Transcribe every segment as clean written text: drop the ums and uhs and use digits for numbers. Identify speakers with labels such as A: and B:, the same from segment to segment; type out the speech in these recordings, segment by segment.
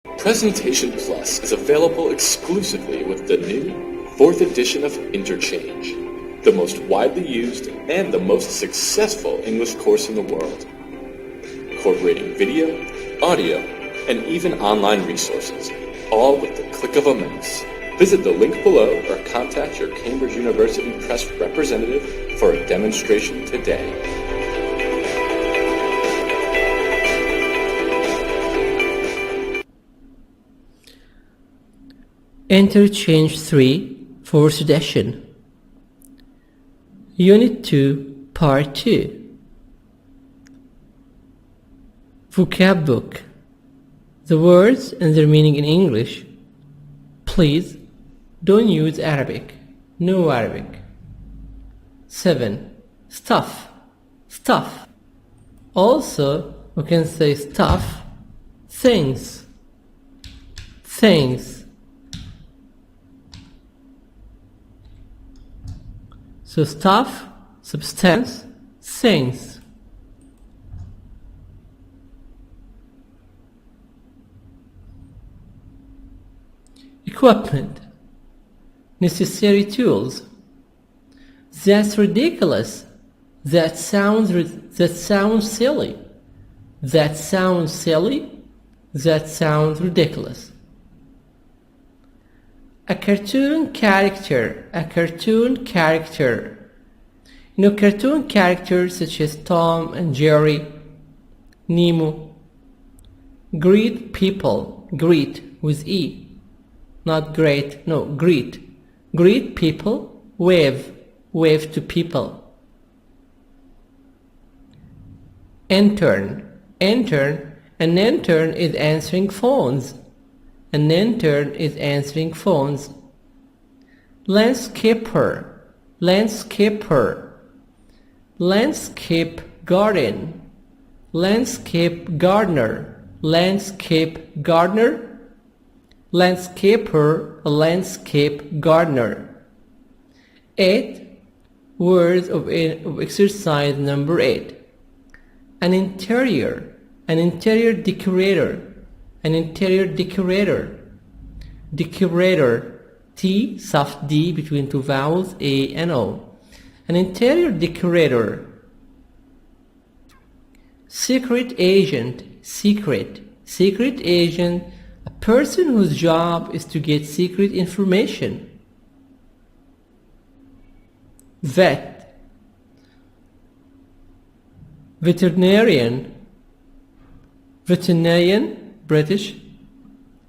A: Presentation Plus is available exclusively with the new 4th edition of Interchange, the most widely used and the most successful English course in the world, incorporating video, audio, and even online resources, all with the click of a mouse. Visit the link below or contact your Cambridge University Press representative for a demonstration today.
B: Interchange 3, 4th edition. Unit 2, Part 2. Vocab Book. The words and their meaning in English. Please don't use Arabic. No Arabic. 7. Stuff. Stuff. Also, we can say stuff. Things. Things. So stuff, substance, things. Equipment, necessary tools. That's ridiculous. That sounds silly. That sounds silly. That sounds ridiculous. A cartoon character. A cartoon character. You know, cartoon characters such as Tom and Jerry, Nemo. Greet people. Greet with E. Not great. No, greet. Greet people. Wave. Wave to people. Intern. Intern. An intern is answering phones. An intern is answering phones. Landscaper. Landscaper. Landscape garden. Landscape gardener. Landscape gardener. Landscaper. A landscape gardener. 8. Words of exercise number 8. An interior. An interior decorator. An interior decorator. Decorator. T, soft D between two vowels, A and O. An interior decorator. Secret agent. Secret. Secret agent. A person whose job is to get secret information. Vet. Veterinarian. Veterinarian. British,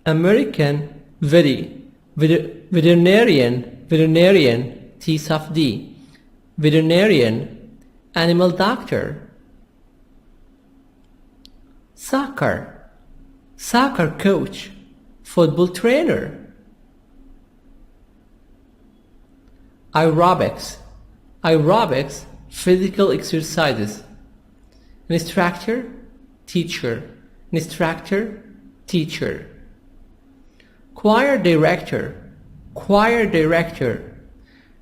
B: American, veterinarian, veterinarian, T soft D, veterinarian, animal doctor, soccer, soccer coach, football trainer, aerobics, aerobics, physical exercises, instructor, teacher, instructor, teacher. Choir director. Choir director.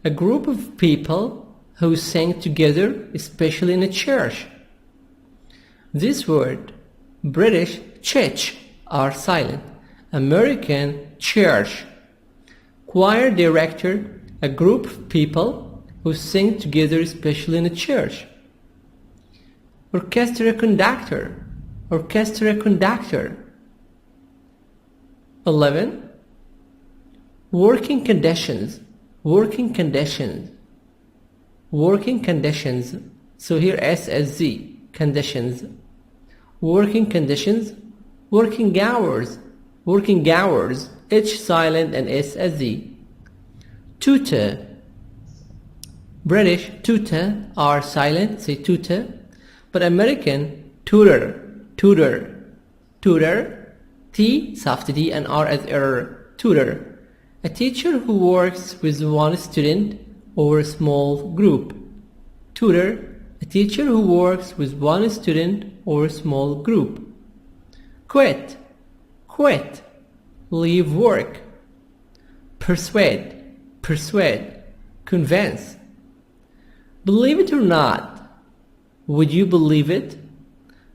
B: A group of people who sing together, especially in a church. This word, British church, are silent. American church. Choir director. A group of people who sing together, especially in a church. Orchestra conductor. Orchestra conductor. 11. Working conditions. Working conditions. Working conditions. So here S as Z. Conditions. Working conditions. Working hours. Working hours. H silent and S as Z. Tutor. British tutor are silent. Say tutor. But American tutor. Tutor. Tutor. T, soft D and R as error. Tutor. A teacher who works with one student or a small group. Tutor. A teacher who works with one student or a small group. Quit. Quit. Leave work. Persuade. Persuade. Convince. Believe it or not. Would you believe it?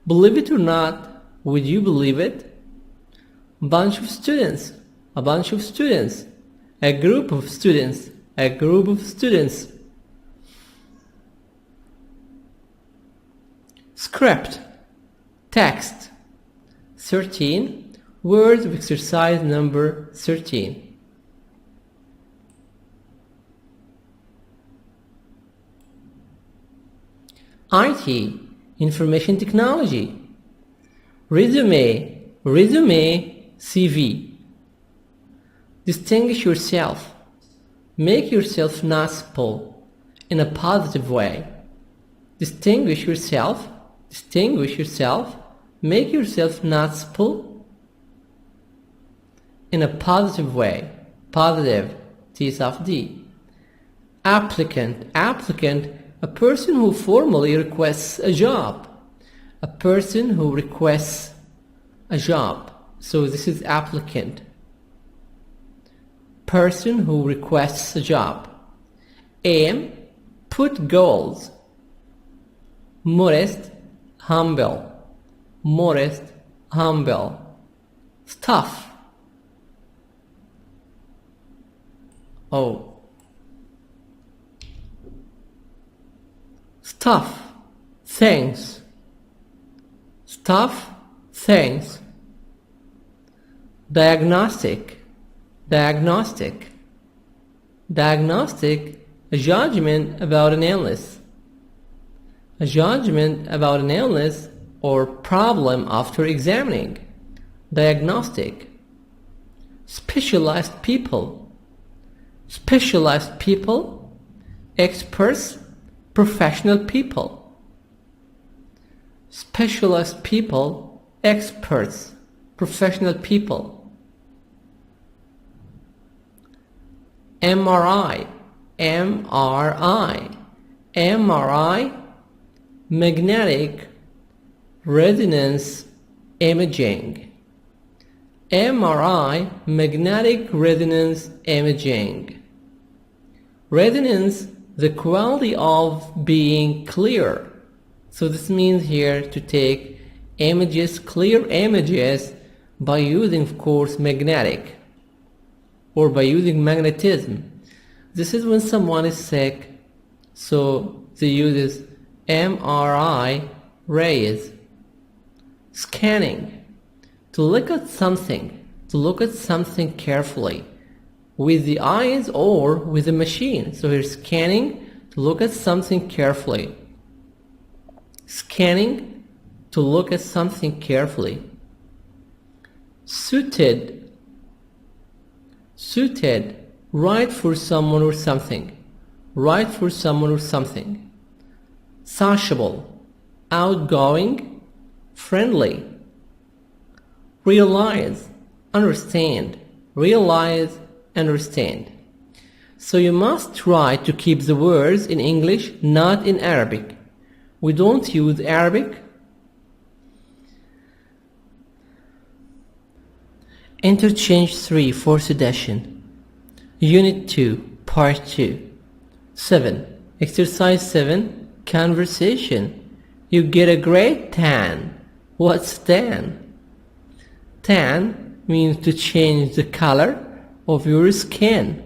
B: Believe it or not. Would you believe it? bunch of students, a bunch of students, a group of students, a group of students. Script, text. 13. Words of exercise number 13. IT, information technology. Resume, CV. Distinguish yourself. Make yourself noticeable in a positive way. Distinguish yourself. Make yourself noticeable in a positive way. Positive, T soft D. Applicant, a person who formally requests a job. A person who requests a job. So this is applicant. Person who requests a job. Aim, put goals. Modest, humble. Stuff. Stuff, things. Diagnostic, a judgment about an illness. Or problem after examining. Diagnostic. Specialized people. Experts, professional people. Specialized people, experts, professional people. MRI, magnetic resonance imaging. Resonance, the quality of being clear. So this means here to take images, clear images, by using, of course, magnetic, or by using magnetism. This is when someone is sick, so they use MRI rays. Scanning, to look at something carefully with the eyes or with a machine. So here's scanning, to look at something carefully. Suited, right for someone or something. Sociable, outgoing, friendly. Realize, understand. So you must try to keep the words in English, not in Arabic. We don't use Arabic. Interchange 3, 4th edition. Unit 2, Part 2. 7. Exercise 7, conversation. You get a great tan. What's tan? Tan means to change the color of your skin.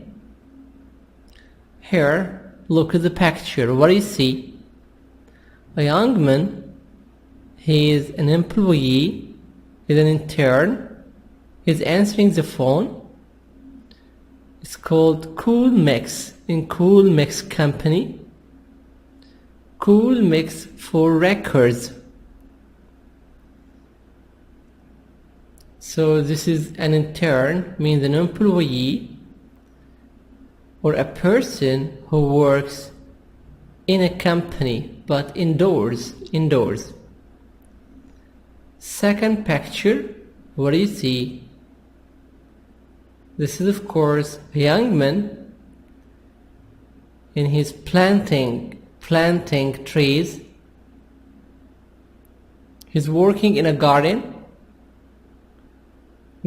B: Here, look at the picture. What do you see? A young man. He is an employee. He's an intern. He's answering the phone. It's called Cool Mix in Cool Mix Company. Cool Mix for records. So this is an intern, means an employee or a person who works in a company, but indoors. Second picture, what do you see? This is, of course, a young man in his planting trees. He's working in a garden.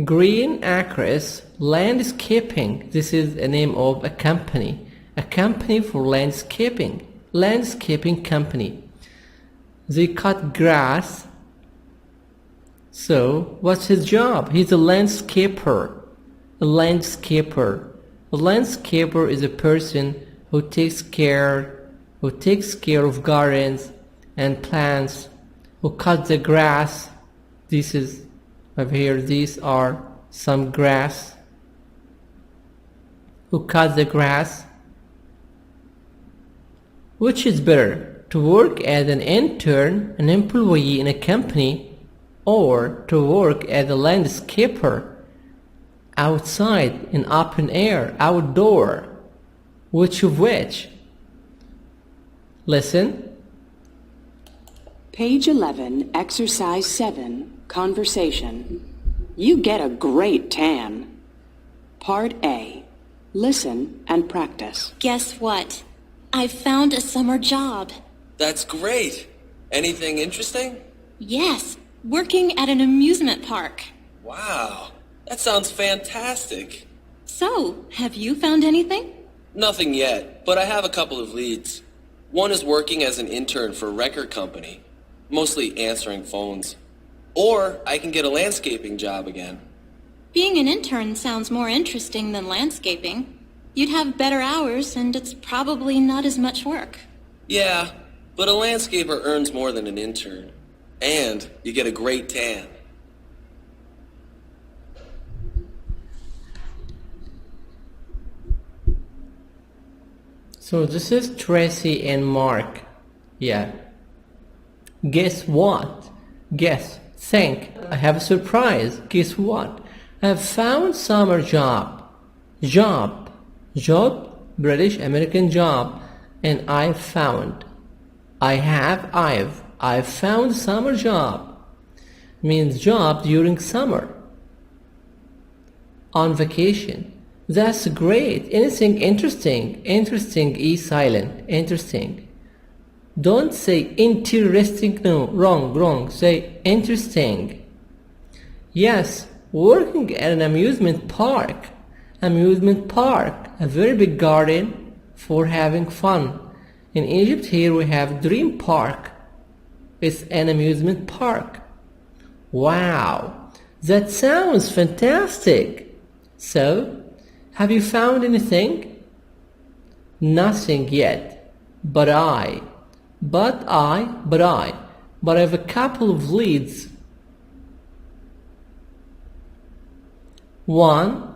B: Green acres, landscaping. This is a name of a company for landscaping company. They cut grass. So, what's his job? He's a landscaper. A landscaper. A landscaper is a person who takes care of gardens and plants, who cuts the grass. These are some grass. Who cuts the grass? Which is better, to work as an intern, an employee in a company, or to work as a landscaper outside in open air, outdoor? Which of which? Listen.
C: Page 11, Exercise 7, Conversation. You get a great tan. Part A. Listen and practice.
D: Guess what? I found a summer job.
E: That's great. Anything interesting?
D: Yes, working at an amusement park.
E: Wow, that sounds fantastic.
D: So, have you found anything?
E: Nothing yet, but I have a couple of leads. One is working as an intern for a record company, mostly answering phones. Or I can get a landscaping job again.
D: Being an intern sounds more interesting than landscaping. You'd have better hours, and it's probably not as much work.
E: Yeah, but a landscaper earns more than an intern. And you get a great tan.
B: So this is Tracy and Mark. Yeah. Guess what? Guess. Think. I have a surprise. Guess what? I have found summer job. Job. British American job. And I've found summer job. Means job during summer. On vacation. That's great. Anything interesting? Interesting is silent. Interesting. Don't say interesting. No, wrong. Say interesting. Yes, working at an amusement park. Amusement park. A very big garden for having fun. In Egypt here we have Dream Park. It's an amusement park. Wow, that sounds fantastic. So, have you found anything? Nothing yet. But I have a couple of leads. One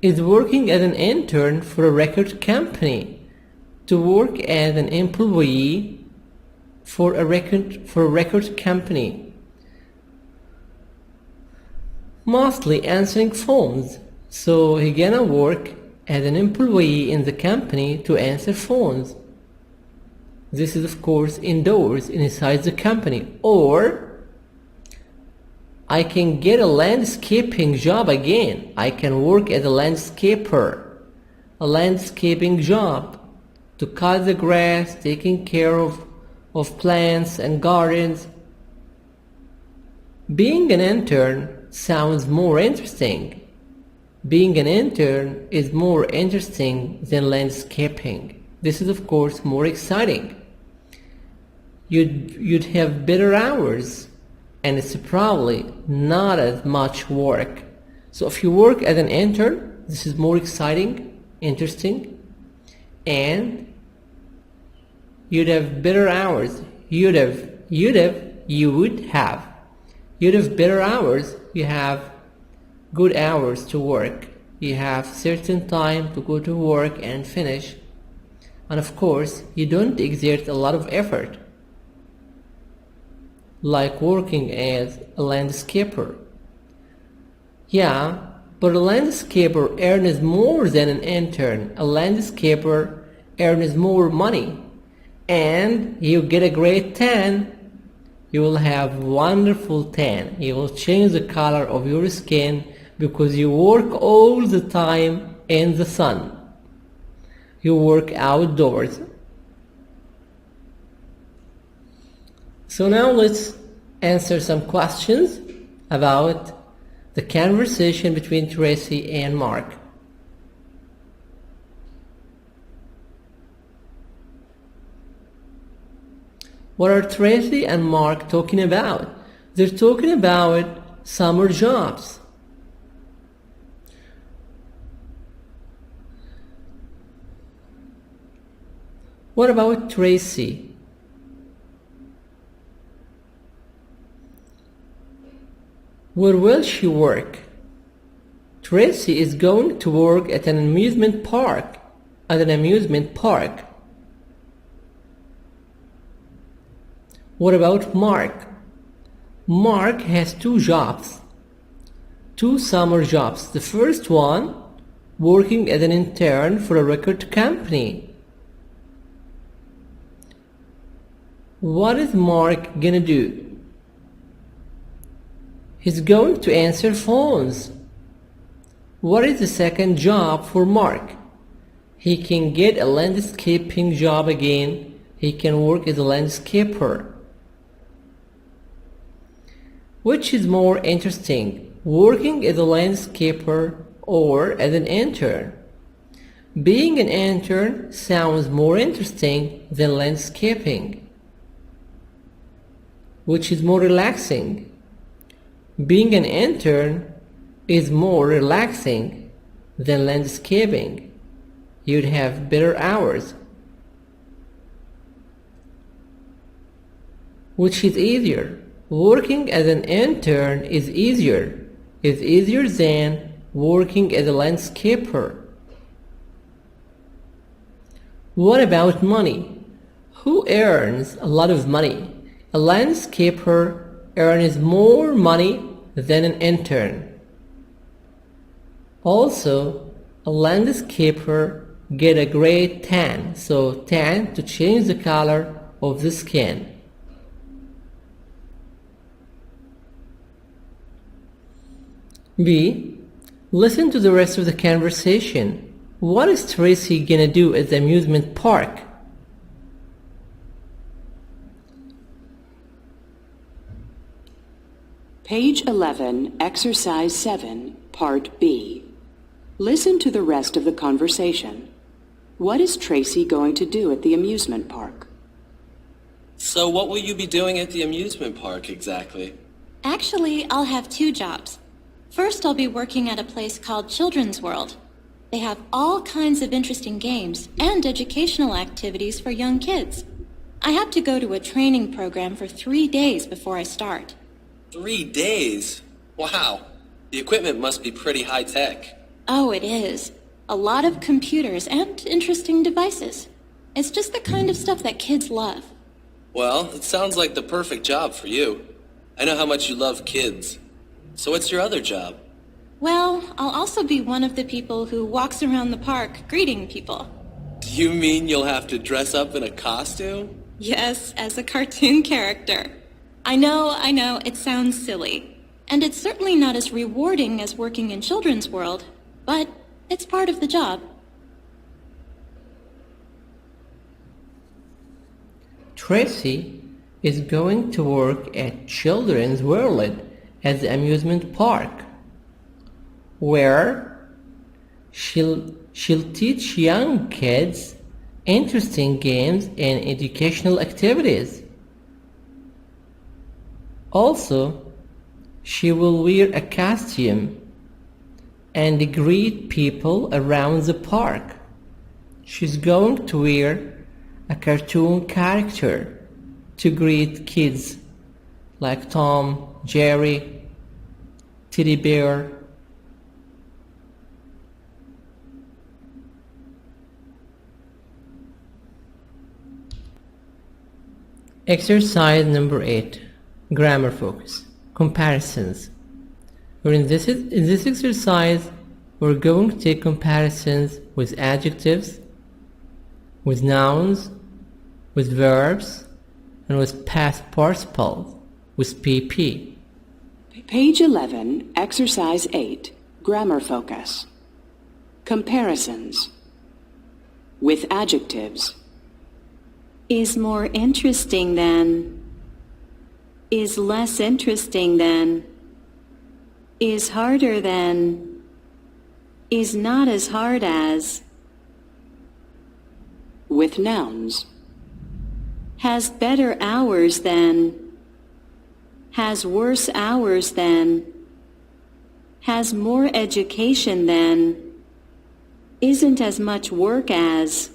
B: is working as an intern for a record company. To work as an employee for a record company. Mostly answering phones. So he gonna work as an employee in the company to answer phones. This is of course indoors inside the company. Or I can get a landscaping job again. I can work as a landscaper. A landscaping job. To cut the grass, taking care of plants and gardens. Being an intern sounds more interesting. Being an intern is more interesting than landscaping. This is of course more exciting. You'd have better hours, and it's probably not as much work. So if you work as an intern, this is more exciting, interesting, and you'd have better hours. You'd have better hours. You have good hours to work. You have certain time to go to work and finish. And of course, you don't exert a lot of effort. Like working as a landscaper. Yeah, but a landscaper earns more than an intern. A landscaper earns more money. And you get a great tan. You will have wonderful tan. You will change the color of your skin because you work all the time in the sun. You work outdoors. So now let's answer some questions about the conversation between Tracy and Mark. What are Tracy and Mark talking about? They're talking about summer jobs. What about Tracy? Where will she work? Tracy is going to work at an amusement park. At an amusement park. What about Mark? Mark has two jobs. Two summer jobs. The first one, working as an intern for a record company. What is Mark gonna do? He's going to answer phones. What is the second job for Mark? He can get a landscaping job again. He can work as a landscaper. Which is more interesting, working as a landscaper or as an intern? Being an intern sounds more interesting than landscaping. Which is more relaxing? Being an intern is more relaxing than landscaping. You'd have better hours. Which is easier? Working as an intern is easier. Is easier than working as a landscaper. What about money? Who earns a lot of money? A landscaper earns more money than an intern. Also, a landscaper get a great tan, so tan to change the color of the skin. B. Listen to the rest of the conversation. What is Tracy gonna do at the amusement park?
C: Page 11, Exercise 7, Part B. Listen to the rest of the conversation. What is Tracy going to do at the amusement park?
E: So what will you be doing at the amusement park exactly?
D: Actually, I'll have two jobs. First, I'll be working at a place called Children's World. They have all kinds of interesting games and educational activities for young kids. I have to go to a training program for 3 days before I start.
E: 3 days? Wow. The equipment must be pretty high-tech.
D: Oh, it is. A lot of computers and interesting devices. It's just the kind of stuff that kids love.
E: Well, it sounds like the perfect job for you. I know how much you love kids. So what's your other job?
D: Well, I'll also be one of the people who walks around the park greeting people.
E: Do you mean you'll have to dress up in a costume?
D: Yes, as a cartoon character. I know, it sounds silly. And it's certainly not as rewarding as working in Children's World, but it's part of the job.
B: Tracy is going to work at Children's World at the amusement park, where she'll teach young kids interesting games and educational activities. Also, she will wear a costume and greet people around the park. She's going to wear a cartoon character to greet kids like Tom, Jerry, Teddy Bear. Exercise number 8. Grammar focus. Comparisons. In this exercise, we're going to take comparisons with adjectives, with nouns, with verbs, and with past participles, with PP.
C: Page 11, Exercise 8, Grammar Focus. Comparisons. With adjectives.
F: Is more interesting than. Is less interesting than. Is harder than. Is not as hard as.
C: With nouns.
F: Has better hours than. Has worse hours than. has more education than, isn't as much work as,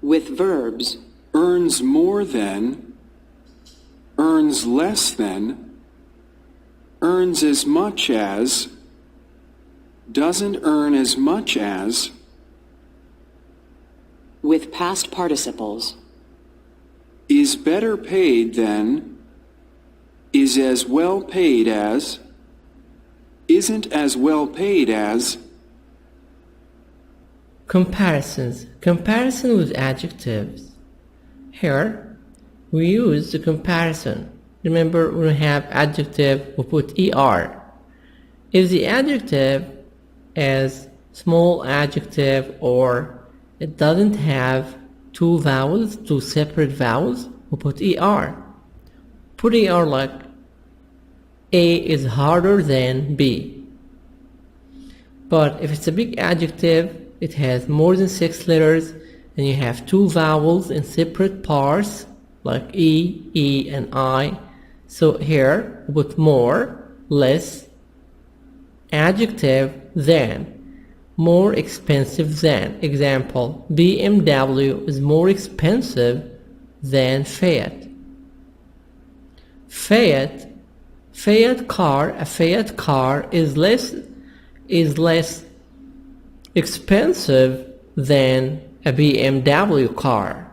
C: With verbs,
G: earns more than, earns less than, earns as much as, doesn't earn as much as,
C: with past participles,
G: is better paid than, is as well paid as, isn't as well paid as.
B: Comparisons. Comparison with adjectives. Here, we use the comparison. Remember, when we have adjective, we put er. If the adjective is small adjective or it doesn't have two vowels, two separate vowels, we put er. Put er like A is harder than B. But if it's a big adjective, it has more than 6 letters and you have two vowels in separate parts like E and I. So here we put more, less, adjective, than, more expensive than. Example, BMW is more expensive than Fiat. A Fiat car is less expensive than a BMW car.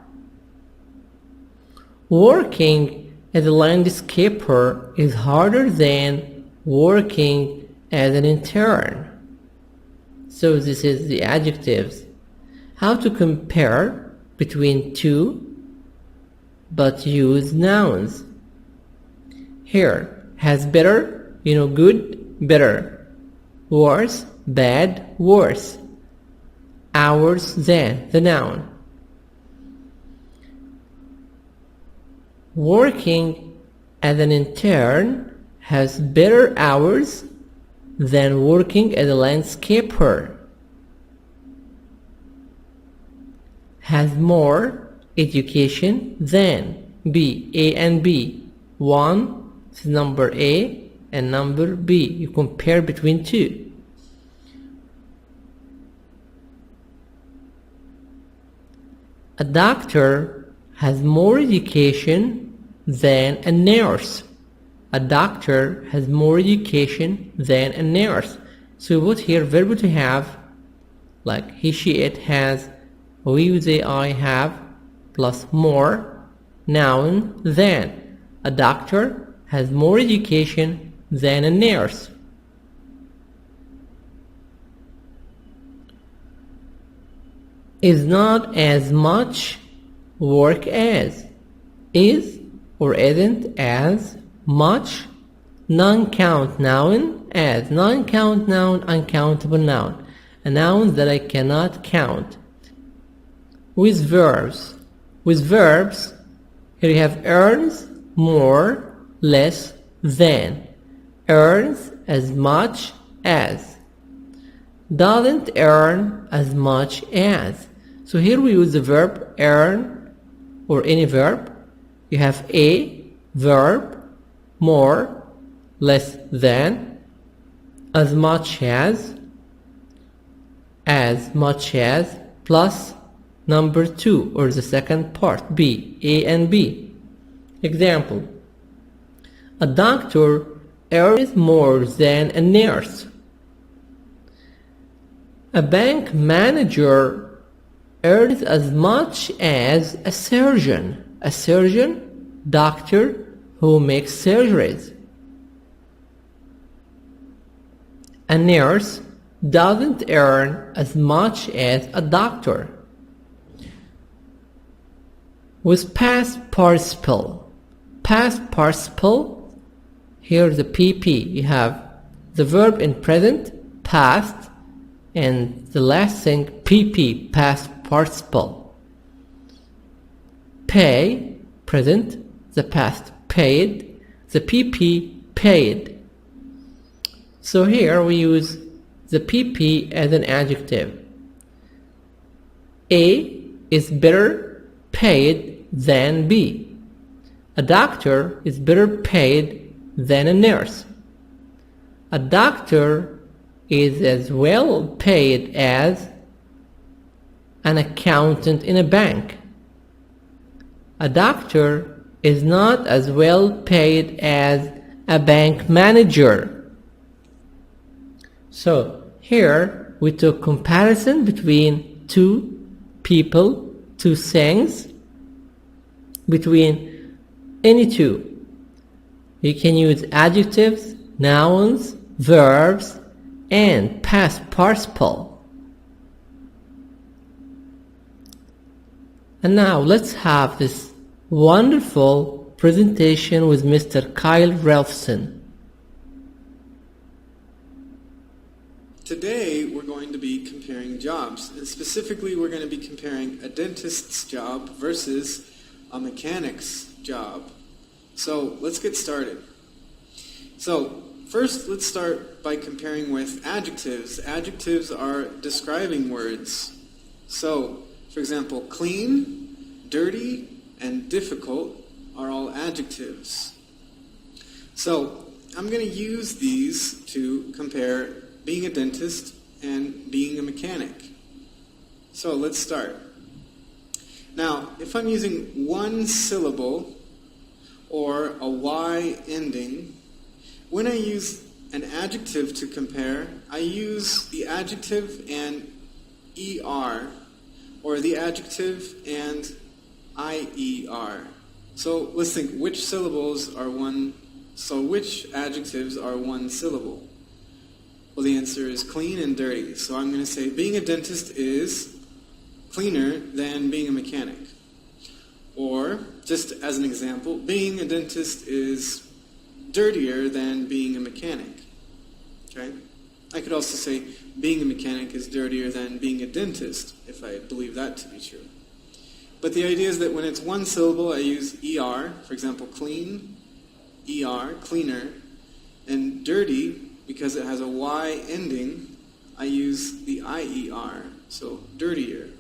B: Working as a landscaper is harder than working as an intern. So this is the adjectives. How to compare between two but use nouns. Here, has better, good, better. Worse, bad, worse. Hours than, the noun. Working as an intern has better hours than working as a landscaper. Has more education than. B, A and B. One is number A and number B. You compare between two. A doctor has more education than a nurse. A doctor has more education than a nurse. So what here, verb to have, like he, she, it has, we, they, I have, plus more, noun, than. A doctor has more education than a nurse. Is not as much work as. Is or isn't as much. Non-count noun as. Non-count noun, uncountable noun. A noun that I cannot count. With verbs. With verbs, here you have earns, more, less, than. Earns as much as. Doesn't earn as much as. So here we use the verb earn or any verb. You have a verb, more, less than, as much as plus number 2 or the second part, B, A and B. Example, a doctor earns more than a nurse. A bank manager earns as much as a surgeon. A surgeon, doctor who makes surgeries. A nurse doesn't earn as much as a doctor. With past participle. Past participle, here the PP, you have the verb in present, past, and the last thing, PP, past participle. Pay, present, the past, paid, the PP, paid. So here we use the PP as an adjective. A is better paid than B. A doctor is better paid than a nurse. A doctor is as well paid as an accountant in a bank. A doctor is not as well paid as a bank manager. So here we took comparison between two people, two things, between any two. You can use adjectives, nouns, verbs, and past participle. And now let's have this wonderful presentation with Mr. Kyle Ralphson.
H: Today we're going to be comparing jobs, and specifically we're going to be comparing a dentist's job versus a mechanic's job. So let's get started. So first let's start by comparing with adjectives. Adjectives are describing words. So for example, clean, dirty, and difficult are all adjectives. So I'm going to use these to compare being a dentist and being a mechanic. So let's start. Now, if I'm using one syllable or a Y ending, when I use an adjective to compare, I use the adjective and ER, or the adjective and IER. So let's think, which syllables are which adjectives are one syllable? Well, the answer is clean and dirty. So I'm going to say being a dentist is cleaner than being a mechanic. Or, just as an example, being a dentist is dirtier than being a mechanic. Okay? I could also say being a mechanic is dirtier than being a dentist, if I believe that to be true. But the idea is that when it's one syllable, I use ER, for example, clean, ER, cleaner, and dirty, because it has a Y ending, I use the IER, so dirtier.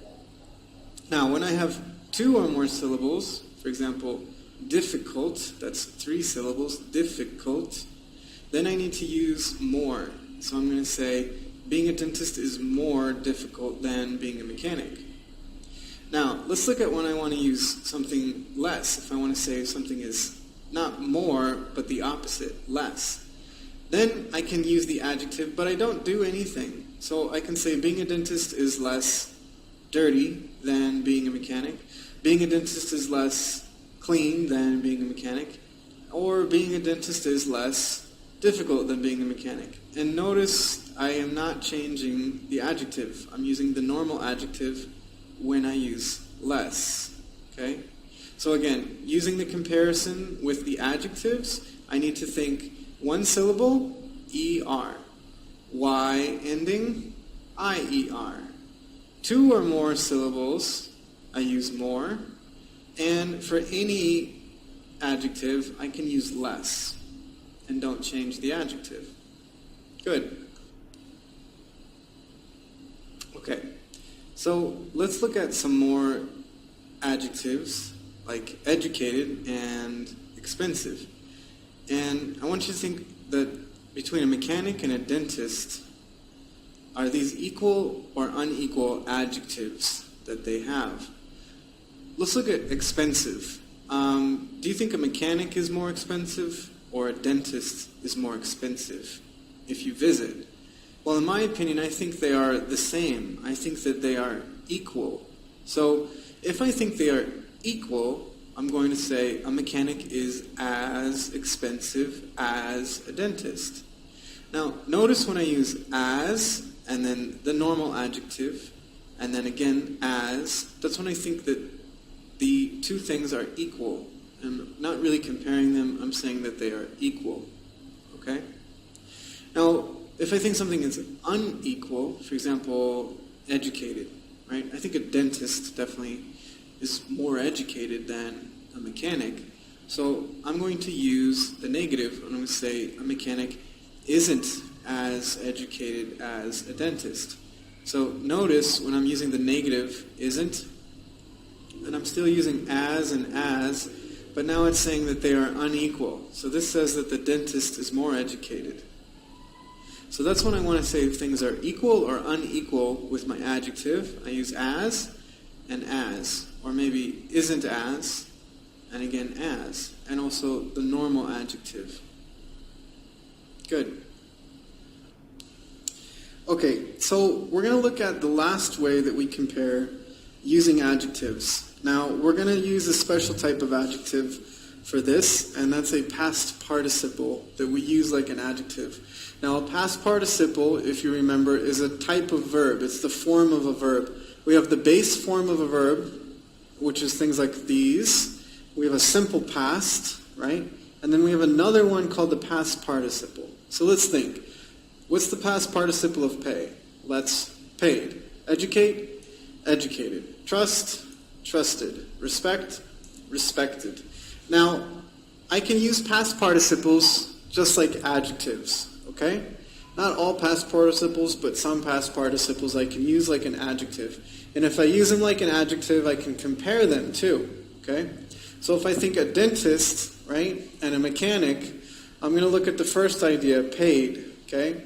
H: Now, when I have two or more syllables, for example, difficult, that's three syllables, difficult, then I need to use more. So I'm going to say being a dentist is more difficult than being a mechanic. Now, let's look at when I want to use something less. If I want to say something is not more, but the opposite, less. Then I can use the adjective, but I don't do anything. So I can say being a dentist is less dirty than being a mechanic. Being a dentist is less clean than being a mechanic. Or being a dentist is less difficult than being a mechanic. And notice I am not changing the adjective. I'm using the normal adjective when I use less. Okay? So again, using the comparison with the adjectives, I need to think one syllable, ER. Y ending, IER. Two or more syllables, I use more. And for any adjective, I can use less. And don't change the adjective. Good. Okay. So let's look at some more adjectives, like educated and expensive. And I want you to think that between a mechanic and a dentist, are these equal or unequal adjectives that they have? Let's look at expensive. Do you think a mechanic is more expensive or a dentist is more expensive if you visit? Well, in my opinion, I think they are the same. I think that they are equal. So if I think they are equal, I'm going to say a mechanic is as expensive as a dentist. Now, notice when I use as, and then the normal adjective, and then again as, that's when I think that the two things are equal. I'm not really comparing them, I'm saying that they are equal. Okay? Now, if I think something is unequal, for example, educated, right? I think a dentist definitely is more educated than a mechanic. So I'm going to use the negative. I'm going to say a mechanic isn't as educated as a dentist. So notice when I'm using the negative isn't, and I'm still using as and as, but now it's saying that they are unequal. So this says that the dentist is more educated. So that's when I want to say if things are equal or unequal with my adjective. I use as and as, or maybe isn't as, and again as, and also the normal adjective. Good. Okay, so we're going to look at the last way that we compare using adjectives. Now, we're going to use a special type of adjective for this, and that's a past participle that we use like an adjective. Now, a past participle, if you remember, is a type of verb. It's the form of a verb. We have the base form of a verb, which is things like these. We have a simple past, right? And then we have another one called the past participle. So let's think. What's the past participle of pay? Let's paid. Educate, educated. Trust, trusted. Respect, respected. Now, I can use past participles just like adjectives, okay? Not all past participles, but some past participles I can use like an adjective. And if I use them like an adjective, I can compare them too, okay? So if I think a dentist, right, and a mechanic, I'm going to look at the first idea, paid, okay?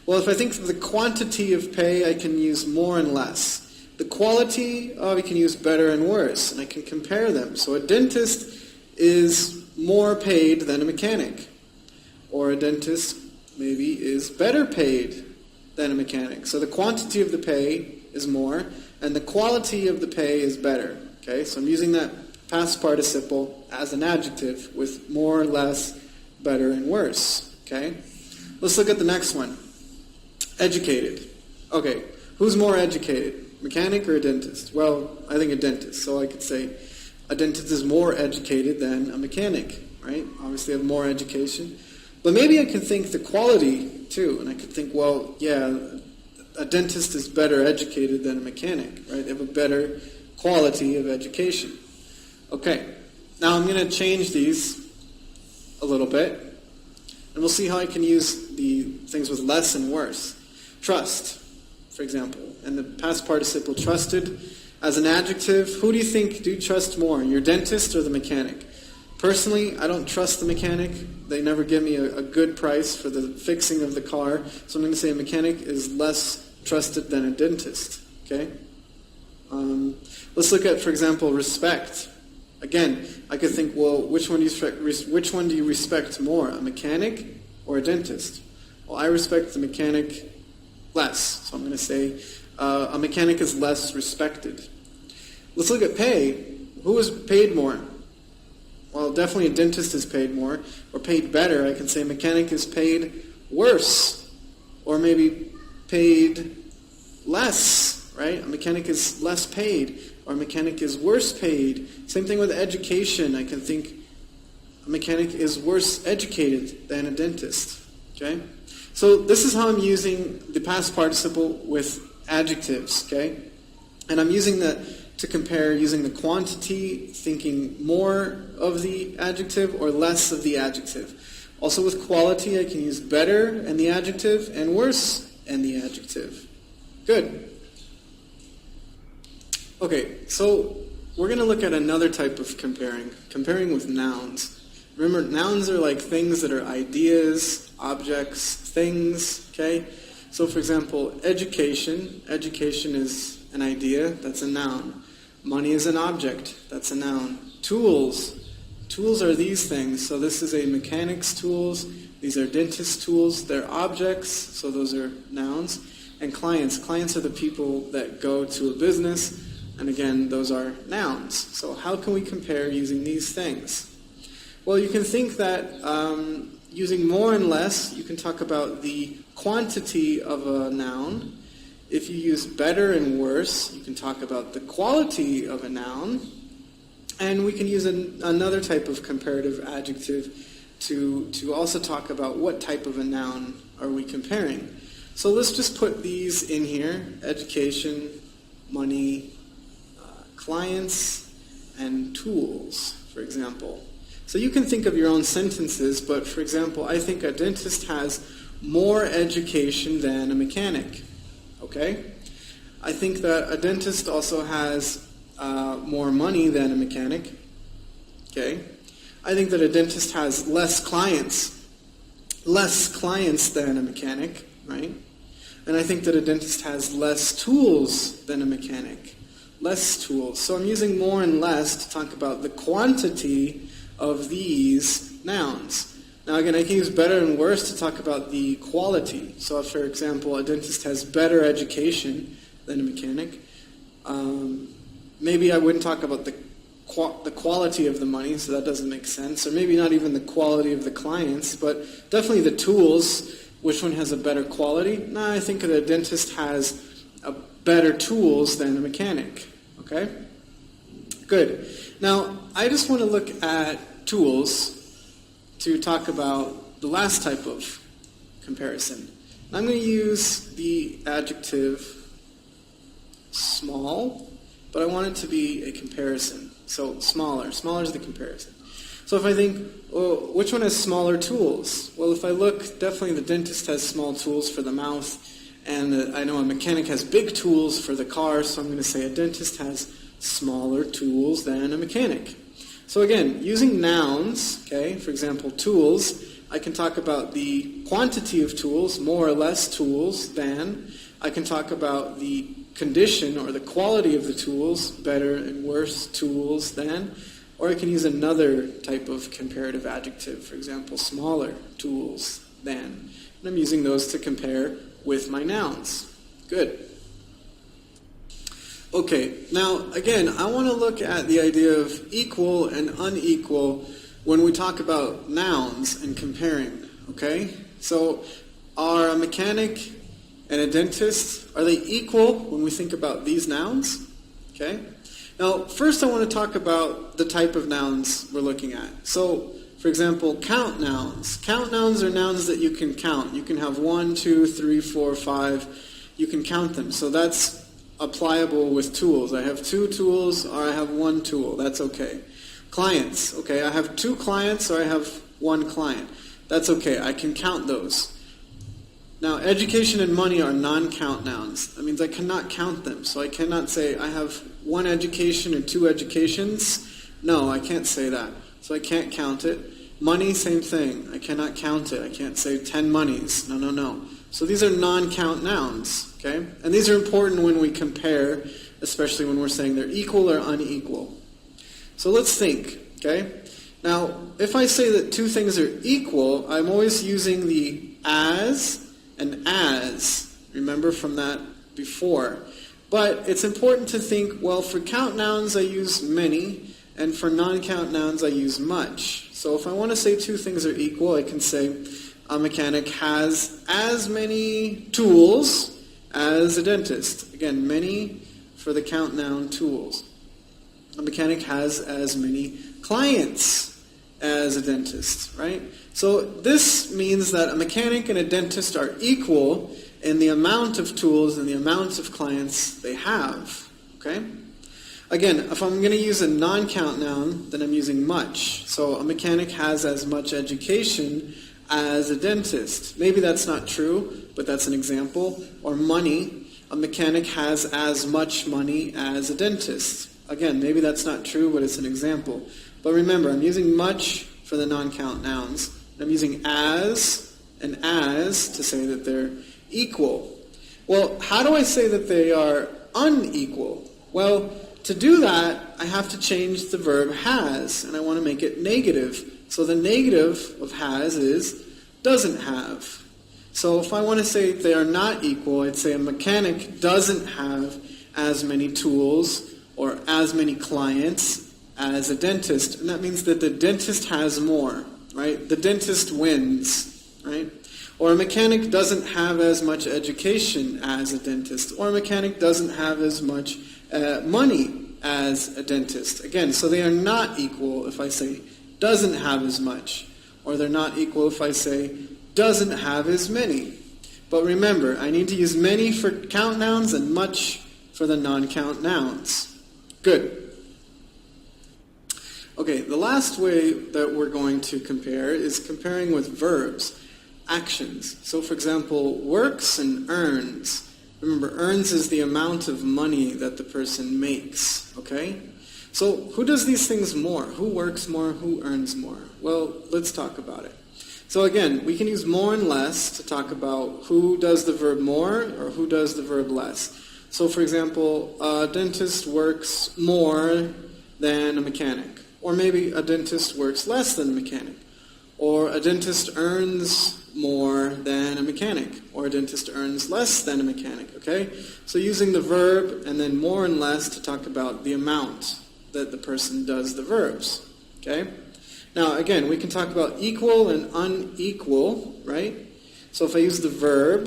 H: Well, if I think of the quantity of pay, I can use more and less. The quality, I can use better and worse, and I can compare them. So a dentist is more paid than a mechanic. Or a dentist maybe is better paid than a mechanic. So the quantity of the pay is more, and the quality of the pay is better. Okay, so I'm using that past participle as an adjective with more, less, better, and worse. Okay, let's look at the next one. Educated. Okay, who's more educated, mechanic or a dentist? Well, I think a dentist. So I could say a dentist is more educated than a mechanic, right? Obviously, have more education. But maybe I could think the quality too, and I could think, well, yeah, a dentist is better educated than a mechanic, right? They have a better quality of education. Okay, now I'm going to change these a little bit, and we'll see how I can use the things with less and worse. Trust, for example, and the past participle trusted as an adjective. Who do you think do you trust more, your dentist or the mechanic? Personally, I don't trust the mechanic. They never give me a good price for the fixing of the car. So I'm going to say a mechanic is less trusted than a dentist. Okay? Let's look at, for example, respect. Again, I could think, well, which one do you respect more, a mechanic or a dentist? Well, I respect the mechanic less. So I'm going to say a mechanic is less respected. Let's look at pay. Who is paid more? Well, definitely a dentist is paid more, or paid better. I can say a mechanic is paid worse, or maybe paid less, right? A mechanic is less paid, or a mechanic is worse paid. Same thing with education. I can think a mechanic is worse educated than a dentist, okay? So this is how I'm using the past participle with adjectives, okay? And I'm using that to compare using the quantity, thinking more of the adjective or less of the adjective. Also with quality, I can use better and the adjective and worse and the adjective. Good. Okay, so we're going to look at another type of comparing with nouns. Remember, nouns are like things that are ideas, objects, things, okay? So for example, education is an idea, that's a noun. Money is an object, that's a noun. Tools are these things. So this is a mechanic's tools, these are dentist tools, they're objects, so those are nouns. And clients are the people that go to a business, and again, those are nouns. So how can we compare using these things? Well, you can think that using more and less, you can talk about the quantity of a noun. If you use better and worse, you can talk about the quality of a noun. And we can use another type of comparative adjective to also talk about what type of a noun are we comparing. So let's just put these in here: education, money, clients, and tools, for example. So you can think of your own sentences, but for example, I think a dentist has more education than a mechanic. Okay? I think that a dentist also has more money than a mechanic. Okay? I think that a dentist has less clients than a mechanic. right? And I think that a dentist has less tools than a mechanic. Less tools. So I'm using more and less to talk about the quantity of these nouns. Now again, I can use better and worse to talk about the quality. So for example, a dentist has better education than a mechanic. Maybe I wouldn't talk about the quality of the money, so that doesn't make sense. Or maybe not even the quality of the clients, but definitely the tools. Which one has a better quality? No, I think that a dentist has better tools than a mechanic. Okay? Good. Now, I just want to look at tools to talk about the last type of comparison. I'm going to use the adjective small, but I want it to be a comparison. So smaller. Smaller is the comparison. So if I think, oh, which one has smaller tools? Well, if I look, definitely the dentist has small tools for the mouth, and I know a mechanic has big tools for the car, so I'm going to say a dentist has smaller tools than a mechanic. So again, using nouns, okay, for example, tools, I can talk about the quantity of tools, more or less tools than. I can talk about the condition or the quality of the tools, better and worse tools than. Or I can use another type of comparative adjective, for example, smaller tools than. And I'm using those to compare with my nouns. Good. Okay, now again, I want to look at the idea of equal and unequal when we talk about nouns and comparing, okay? So are a mechanic and a dentist, are they equal when we think about these nouns? Okay? Now, first I want to talk about the type of nouns we're looking at. So, for example, count nouns. Count nouns are nouns that you can count. You can have 1, 2, 3, 4, 5. You can count them. So that's applicable with tools. I have 2 tools or I have 1 tool. That's okay. Clients. Okay, I have 2 clients or I have 1 client. That's okay. I can count those. Now, education and money are non-count nouns. That means I cannot count them. So I cannot say I have 1 education and 2 educations. No, I can't say that. So I can't count it. Money, same thing. I cannot count it. I can't say 10 monies. No. So these are non-count nouns. Okay? And these are important when we compare, especially when we're saying they're equal or unequal. So let's think. Okay? Now, if I say that 2 things are equal, I'm always using the as and as. Remember from that before. But it's important to think, well, for count nouns I use many, and for non-count nouns I use much. So if I want to say 2 things are equal, I can say a mechanic has as many tools as a dentist. Again, many for the count noun tools. A mechanic has as many clients as a dentist, right? So this means that a mechanic and a dentist are equal in the amount of tools and the amount of clients they have, okay? Again, if I'm going to use a non-count noun, then I'm using much. So a mechanic has as much education as a dentist. Maybe that's not true, but that's an example. Or money, a mechanic has as much money as a dentist. Again, maybe that's not true, but it's an example. But remember, I'm using much for the non-count nouns. I'm using as and as to say that they're equal. Well, how do I say that they are unequal? Well, to do that, I have to change the verb has, and I want to make it negative. So the negative of has is doesn't have. So if I want to say they are not equal, I'd say a mechanic doesn't have as many tools or as many clients as a dentist. And that means that the dentist has more, right? The dentist wins, right? Or a mechanic doesn't have as much education as a dentist. Or a mechanic doesn't have as much money as a dentist. Again, so they are not equal if I say doesn't have as much. Or they're not equal if I say doesn't have as many. But remember, I need to use many for count nouns and much for the non-count nouns. Good. Okay, the last way that we're going to compare is comparing with verbs, actions. So for example, works and earns. Remember, earns is the amount of money that the person makes, okay? So who does these things more? Who works more? Who earns more? Well, let's talk about it. So again, we can use more and less to talk about who does the verb more or who does the verb less. So for example, a dentist works more than a mechanic. Or maybe a dentist works less than a mechanic. Or a dentist earns more than a mechanic. Or a dentist earns less than a mechanic, okay? So using the verb and then more and less to talk about the amount that the person does the verbs, okay? Now again, we can talk about equal and unequal, right? So if I use the verb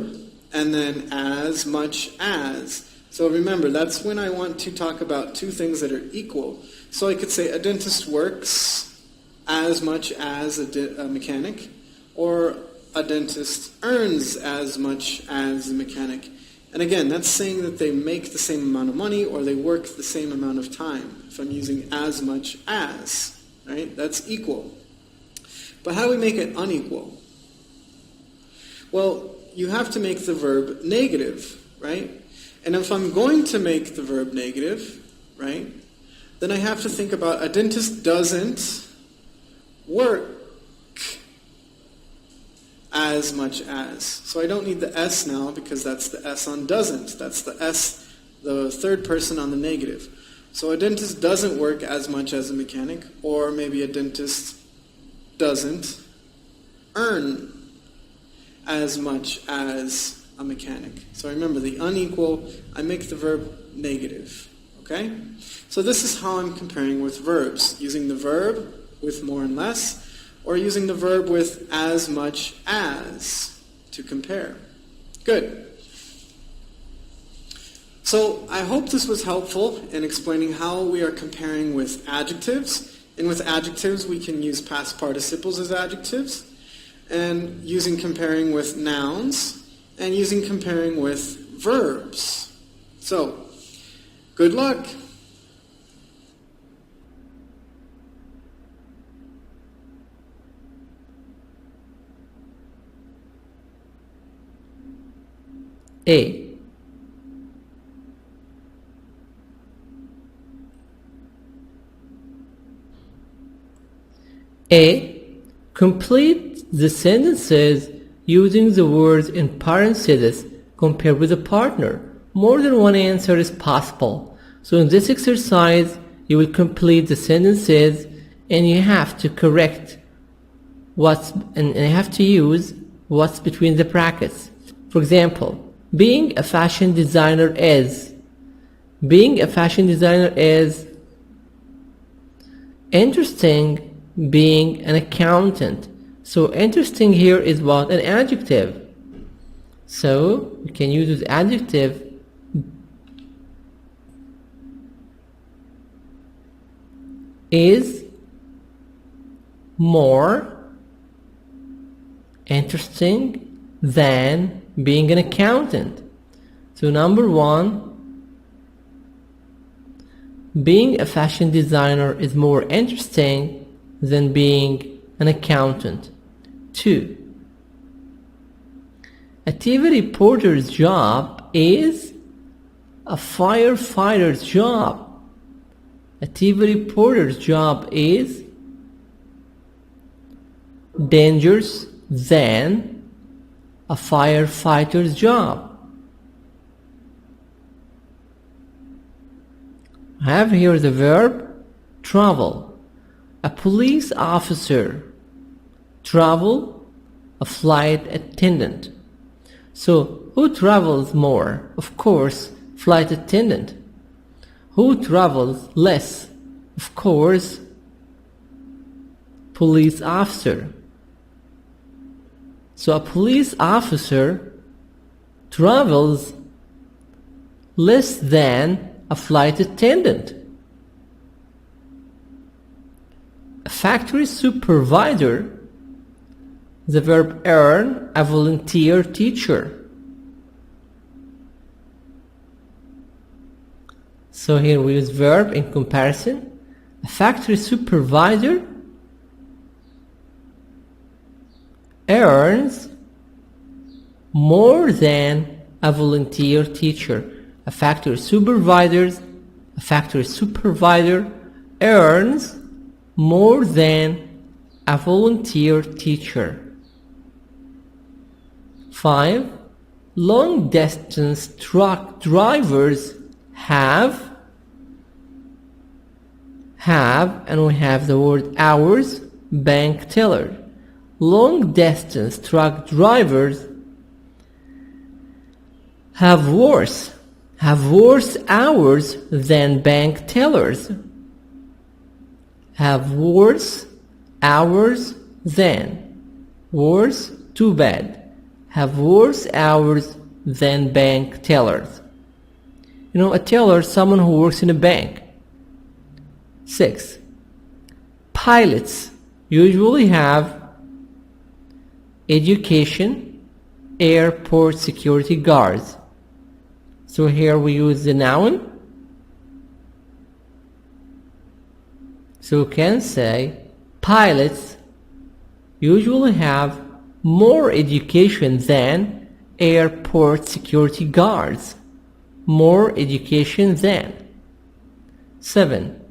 H: and then as much as, so remember, that's when I want to talk about two things that are equal. So I could say a dentist works as much as a mechanic, or a dentist earns as much as a mechanic. And again, that's saying that they make the same amount of money or they work the same amount of time. If I'm using as much as, right, that's equal. But how do we make it unequal? Well, you have to make the verb negative, right? And if I'm going to make the verb negative, right, then I have to think about a dentist doesn't work as much as. So I don't need the S now because that's the S on doesn't. That's the S, the third person on the negative. So a dentist doesn't work as much as a mechanic, or maybe a dentist doesn't earn as much as a mechanic. So remember, the unequal, I make the verb negative. Okay? So this is how I'm comparing with verbs, using the verb with more and less, or using the verb with as much as to compare. Good. So I hope this was helpful in explaining how we are comparing with adjectives. And with adjectives, we can use past participles as adjectives, and using comparing with nouns, and using comparing with verbs. So, good luck.
B: A. Complete the sentences using the words in parentheses compared with a partner. More than one answer is possible. So in this exercise, you will complete the sentences and you have to correct and you have to use what's between the brackets. For example, being a fashion designer is. Being a fashion designer is interesting. Being an accountant. So interesting here is what? An adjective. So we can use this adjective is more interesting than being an accountant. So number one, being a fashion designer is more interesting than being an accountant. 2. A TV reporter's job is a firefighter's job. A TV reporter's job is dangerous than a firefighter's job. I have here the verb travel. A police officer, travel, a flight attendant. So, who travels more? Of course, flight attendant. Who travels less? Of course, police officer. So, a police officer travels less than a flight attendant. A factory supervisor, the verb earn, a volunteer teacher. So here we use verb in comparison. A factory supervisor earns more than a volunteer teacher. A factory supervisor earns more than a volunteer teacher. 5. Long distance truck drivers have, and we have the word hours, bank teller. Long distance truck drivers have worse hours than bank tellers. Have worse hours than. Worse, too bad. Have worse hours than bank tellers. You know, a teller is someone who works in a bank. 6. Pilots usually have education, airport security guards. So here we use the noun. So we can say pilots usually have more education than airport security guards. More education than. 7.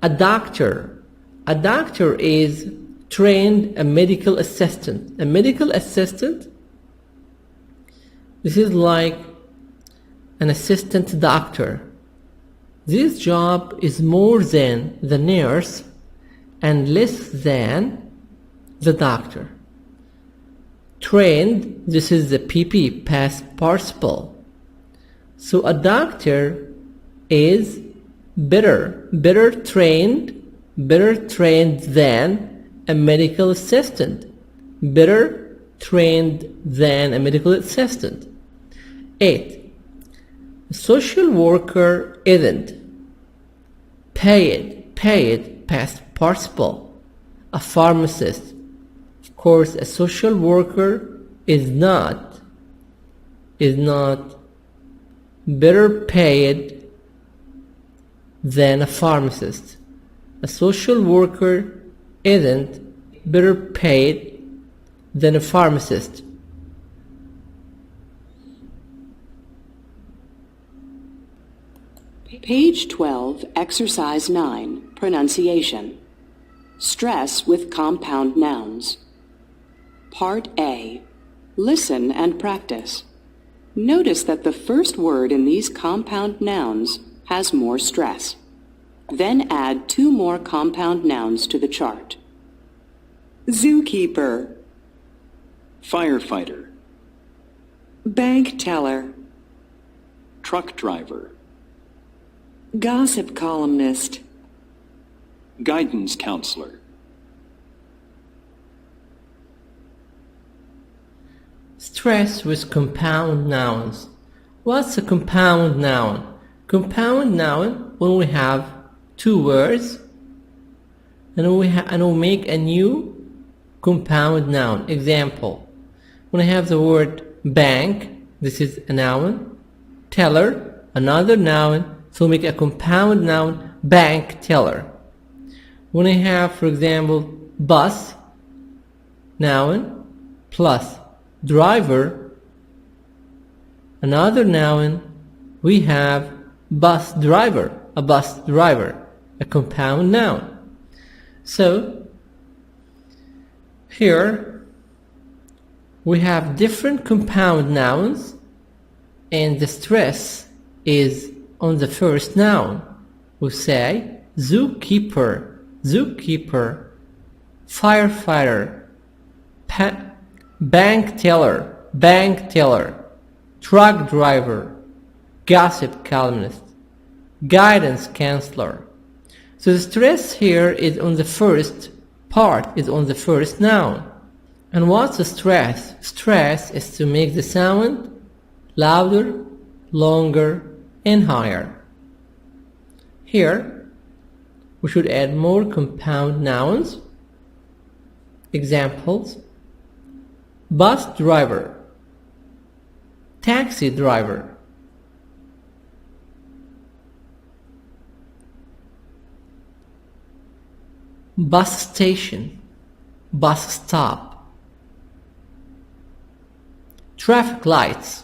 B: A doctor. A doctor is trained a medical assistant. A medical assistant, this is like an assistant doctor. This job is more than the nurse and less than the doctor. Trained, this is the PP, past participle. So a doctor is better trained than a medical assistant. Better trained than a medical assistant. 8. A social worker isn't paid, past participle. A pharmacist. Of course, a social worker is not better paid than a pharmacist. A social worker isn't better paid than a pharmacist.
C: Page 12, Exercise 9, Pronunciation. Stress with compound nouns. Part A. Listen and practice. Notice that the first word in these compound nouns has more stress. Then add 2 more compound nouns to the chart. Zookeeper,
G: firefighter,
C: bank teller,
G: truck driver,
C: gossip columnist,
G: guidance counselor.
B: Stress with compound nouns. What's a compound noun? Compound noun when we have 2 words and we make a new compound noun. Example, when I have the word bank, this is a noun, teller, another noun, so make a compound noun, bank teller. When I have, for example, bus, noun, plus driver, another noun, we have bus driver, a bus driver, a compound noun. So here we have different compound nouns and the stress is on the first noun. We say zookeeper, firefighter, bank teller, truck driver, gossip columnist, guidance counselor. So the stress here is on the first part, is on the first noun. And what's the stress? Stress is to make the sound louder, longer, and higher. Here, we should add more compound nouns. Examples: bus driver, taxi driver, bus station, bus stop, traffic lights,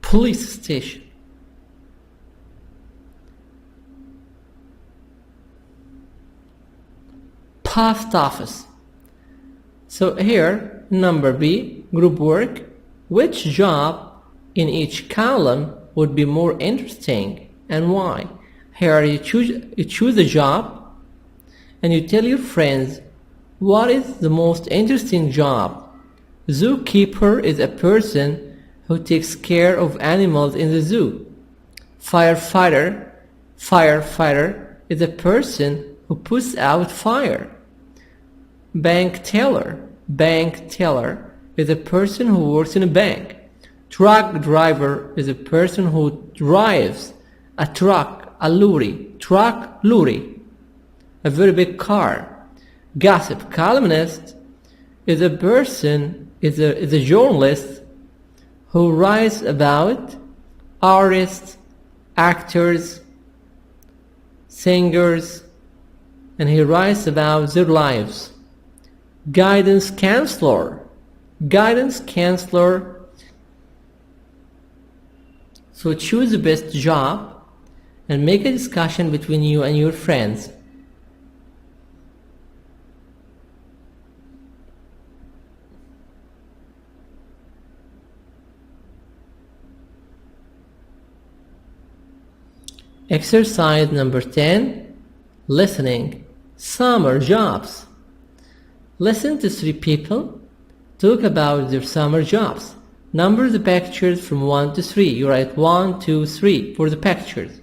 B: police station, post office, So here, number B, group work. Which job in each column would be more interesting and why? Here you choose a job and you tell your friends what is the most interesting job. Zookeeper is a person who takes care of animals in the zoo. Firefighter is a person who puts out fire. Bank teller is a person who works in a bank. Truck driver is a person who drives a truck, a lorry, a very big car. Gossip columnist is a person, is a journalist who writes about artists, actors, singers, and he writes about their lives. Guidance counselor. So choose the best job and make a discussion between you and your friends. Exercise number 10. Listening. Summer jobs. Listen to 3 people talk about their summer jobs. Number the pictures from 1 to 3. You write 1, 2, 3 for the pictures.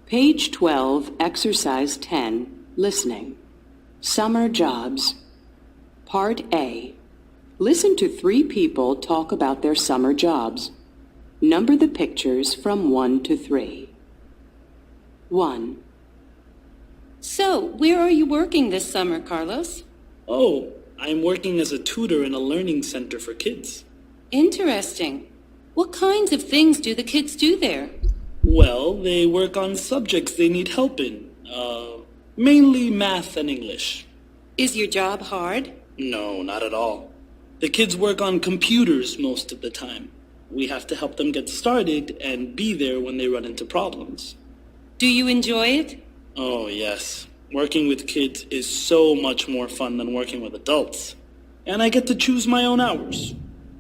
C: Page 12, Exercise 10, Listening. Summer Jobs. Part A. Listen to 3 people talk about their summer jobs. Number the pictures from 1 to 3. 1.
D: So, where are you working this summer, Carlos?
I: Oh, I'm working as a tutor in a learning center for kids.
D: Interesting. What kinds of things do the kids do there?
I: Well, they work on subjects they need help in. Mainly math and English.
D: Is your job hard?
I: No, not at all. The kids work on computers most of the time. We have to help them get started and be there when they run into problems.
D: Do you enjoy it?
I: Oh, yes. Working with kids is so much more fun than working with adults. And I get to choose my own hours.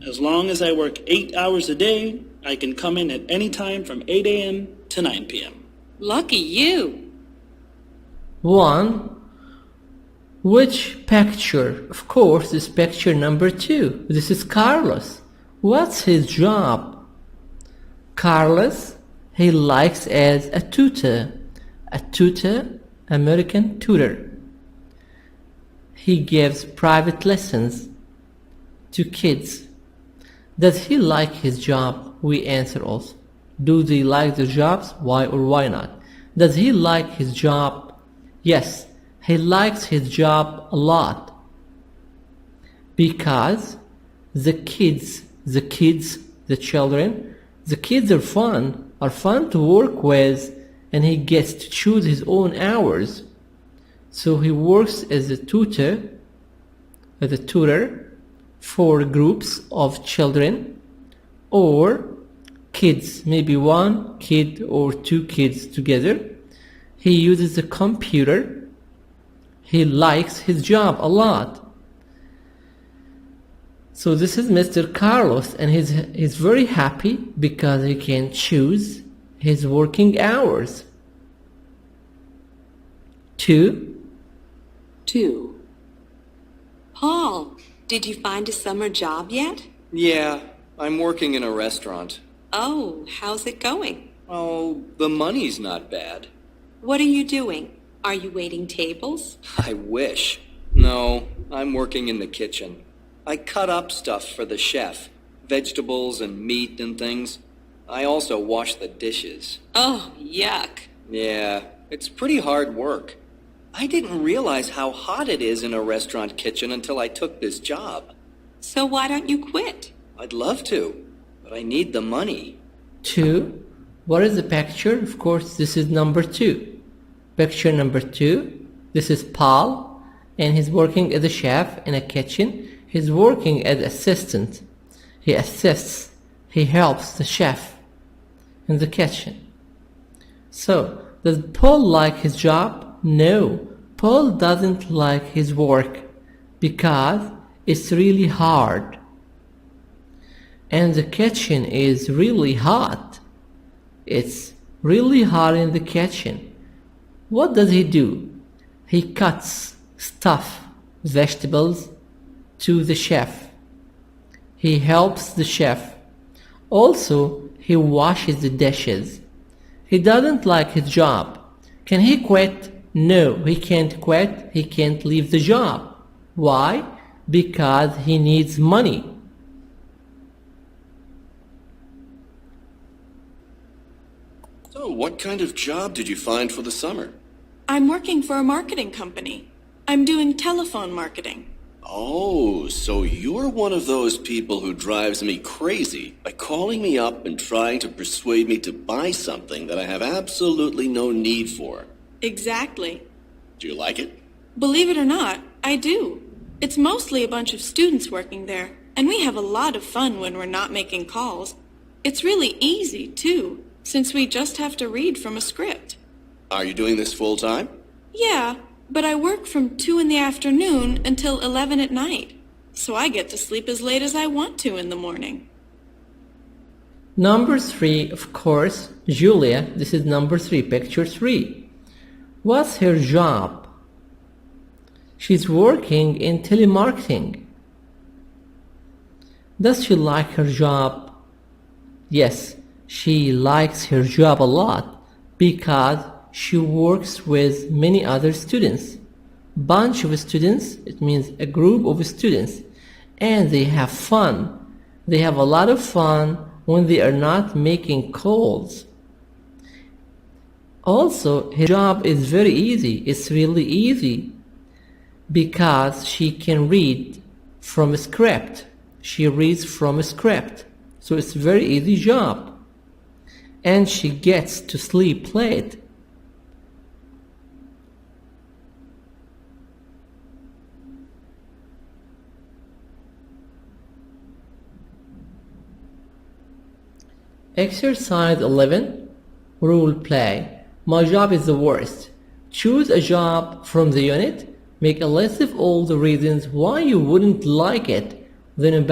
I: As long as I work 8 hours a day, I can come in at any time from 8 a.m. to 9 p.m.
D: Lucky you.
B: 1. Which picture? Of course, this picture number 2. This is Carlos. What's his job? Carlos, he likes as a tutor. A tutor, American tutor. He gives private lessons to kids. Does he like his job? We answer also. Do they like their jobs? Why or why not? Does he like his job? Yes, he likes his job a lot. Because the children are fun to work with, and he gets to choose his own hours. So he works as a tutor for groups of children or kids, maybe 1 kid or 2 kids together. He uses a computer. He likes his job a lot. So this is Mr. Carlos, and he's very happy because he can choose his working hours. 2.
J: Paul, did you find a summer job yet?
K: Yeah, I'm working in a restaurant.
J: Oh, how's it going?
K: Oh, the money's not bad.
J: What are you doing? Are you waiting tables?
K: I wish. No, I'm working in the kitchen. I cut up stuff for the chef, vegetables and meat and things. I also wash the dishes.
J: Oh, yuck.
K: Yeah, it's pretty hard work. I didn't realize how hot it is in a restaurant kitchen until I took this job.
J: So why don't you quit?
K: I'd love to, but I need the money.
B: 2. What is the picture? Of course, this is number 2. Picture number 2. This is Paul, and he's working as a chef in a kitchen. He's working as assistant. He assists. He helps the chef in the kitchen. So, does Paul like his job? No, Paul doesn't like his work because It's really hard. And the kitchen is really hot. It's really hot in the kitchen. What does he do? He cuts stuff, vegetables, to the chef. He helps the chef. Also, he washes the dishes. He doesn't like his job. Can he quit? No, he can't quit. He can't leave the job. Why? Because he needs money.
L: So, what kind of job did you find for the summer?
M: I'm working for a marketing company. I'm doing telephone marketing.
L: Oh, so you're one of those people who drives me crazy by calling me up and trying to persuade me to buy something that I have absolutely no need for.
M: Exactly.
L: Do you like it?
M: Believe it or not, I do. It's mostly a bunch of students working there, and we have a lot of fun when we're not making calls. It's really easy, too, since we just have to read from a script.
L: Are you doing this full time?
M: Yeah, but I work from 2 in the afternoon until 11 at night, so I get to sleep as late as I want to in the morning.
B: Number 3, of course, Julia. This is number 3, picture 3. What's her job? She's working in telemarketing. Does she like her job? Yes, she likes her job a lot because she works with many other students. Bunch of students, it means a group of students, and they have fun. They have a lot of fun when they are not making calls. Also, her job is very easy. It's really easy because she can read from a script. She reads from a script. So it's a very easy job. And she gets to sleep late. Exercise 11, role play. My job is the worst. Choose a job from the unit. Make a list of all the reasons why you wouldn't like it. Then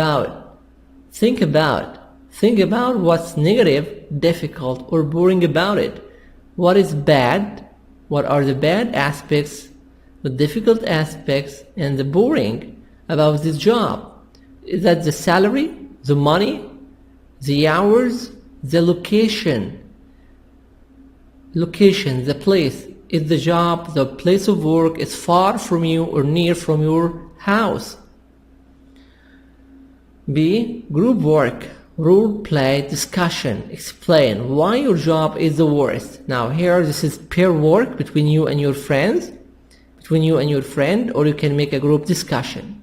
B: think about what's negative, difficult, or boring about it. What is bad? What are the bad aspects, the difficult aspects, and the boring about this job? Is that the salary, the money, the hours, the location, the place? Is the job, the place of work, is far from you or near from your house? B. Group work, role play, discussion. Explain why your job is the worst. Now here, this is pair work between you and your friends, or you can make a group discussion.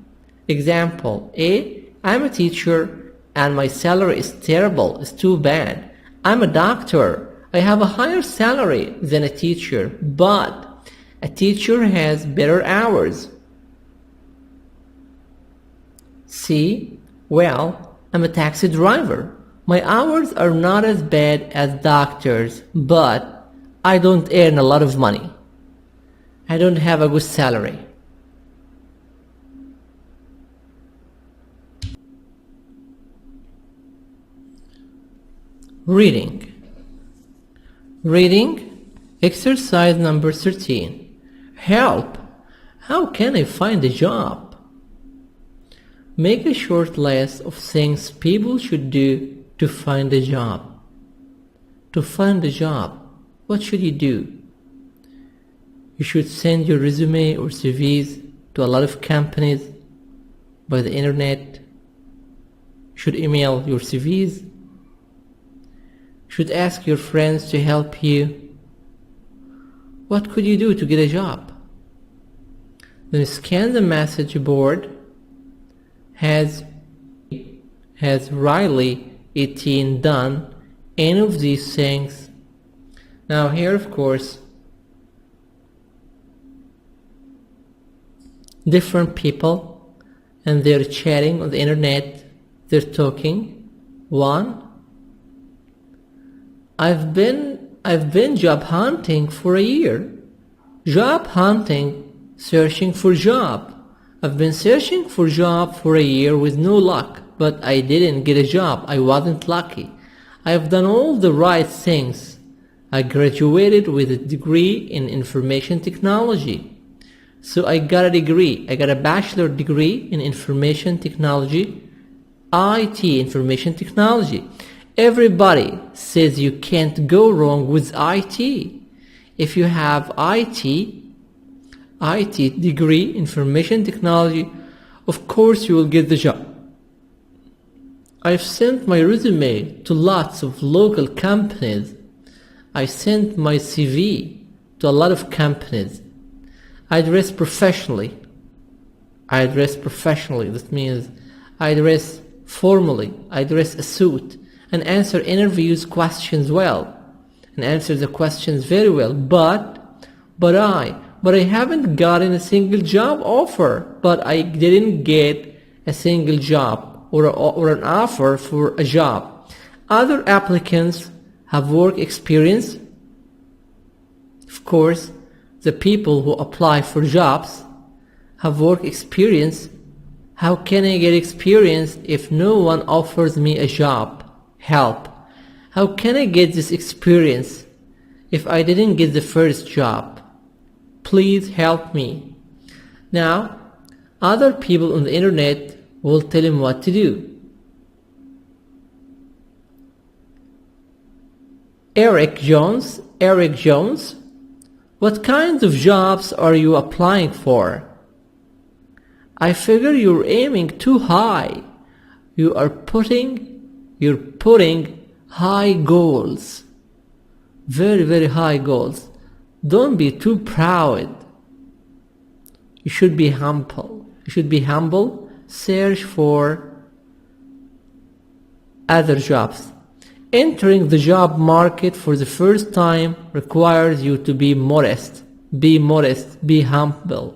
B: Example A. I'm a teacher and my salary is terrible, it's too bad. I'm a doctor. I have a higher salary than a teacher, but a teacher has better hours. C. Well, I'm a taxi driver. My hours are not as bad as doctors, but I don't earn a lot of money. I don't have a good salary. Reading. Exercise number 13. Help! How can I find a job? Make a short list of things people should do to find a job. What should you do? You should send your resume or CVs to a lot of companies by the internet. You should email your CVs. You should ask your friends to help you. What could you do to get a job? Then scan the message board. Has Riley 18 done any of these things? Now here, of course, different people, and they're chatting on the internet. They're talking. 1. I've been job hunting for a year. Job hunting, searching for job. I've been searching for a job for a year with no luck, but I didn't get a job. I wasn't lucky. I have done all the right things. I graduated with a degree in information technology. So I got a degree. I got a bachelor degree in information technology, IT, information technology. Everybody says you can't go wrong with IT. If you have IT degree, information technology, of course you will get the job. I've sent my resume to lots of local companies. I sent my CV to a lot of companies. I dress professionally. That means I dress formally. I dress a suit and answer interviews questions well. And answer the questions very well. But I haven't gotten a single job offer. But I didn't get a single job or an offer for a job. Other applicants have work experience. Of course, the people who apply for jobs have work experience. How can I get experience if no one offers me a job? Help. How can I get this experience if I didn't get the first job? Please help me. Now, other people on the internet will tell him what to do. Eric Jones, what kinds of jobs are you applying for? I figure you're aiming too high. You're putting high goals. Very, very high goals. Don't be too proud. You should be humble. Search for other jobs. Entering the job market for the first time requires you to be modest. Be humble.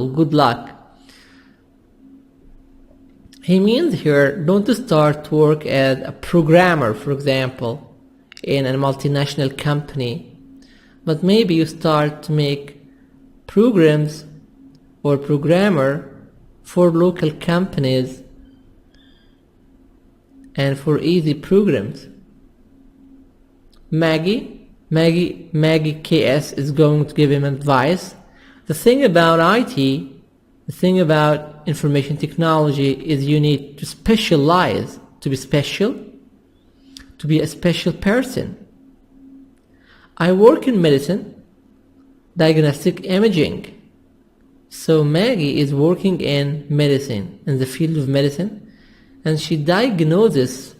B: Good luck. He means here, don't start work as a programmer, for example, in a multinational company, but maybe you start to make programs or programmer for local companies and for easy programs. Maggie KS is going to give him advice. The thing about IT, the thing about information technology is you need to specialize, to be special, to be a special person. I work in medicine, diagnostic imaging. So Maggie is working in medicine, in the field of medicine, and she diagnoses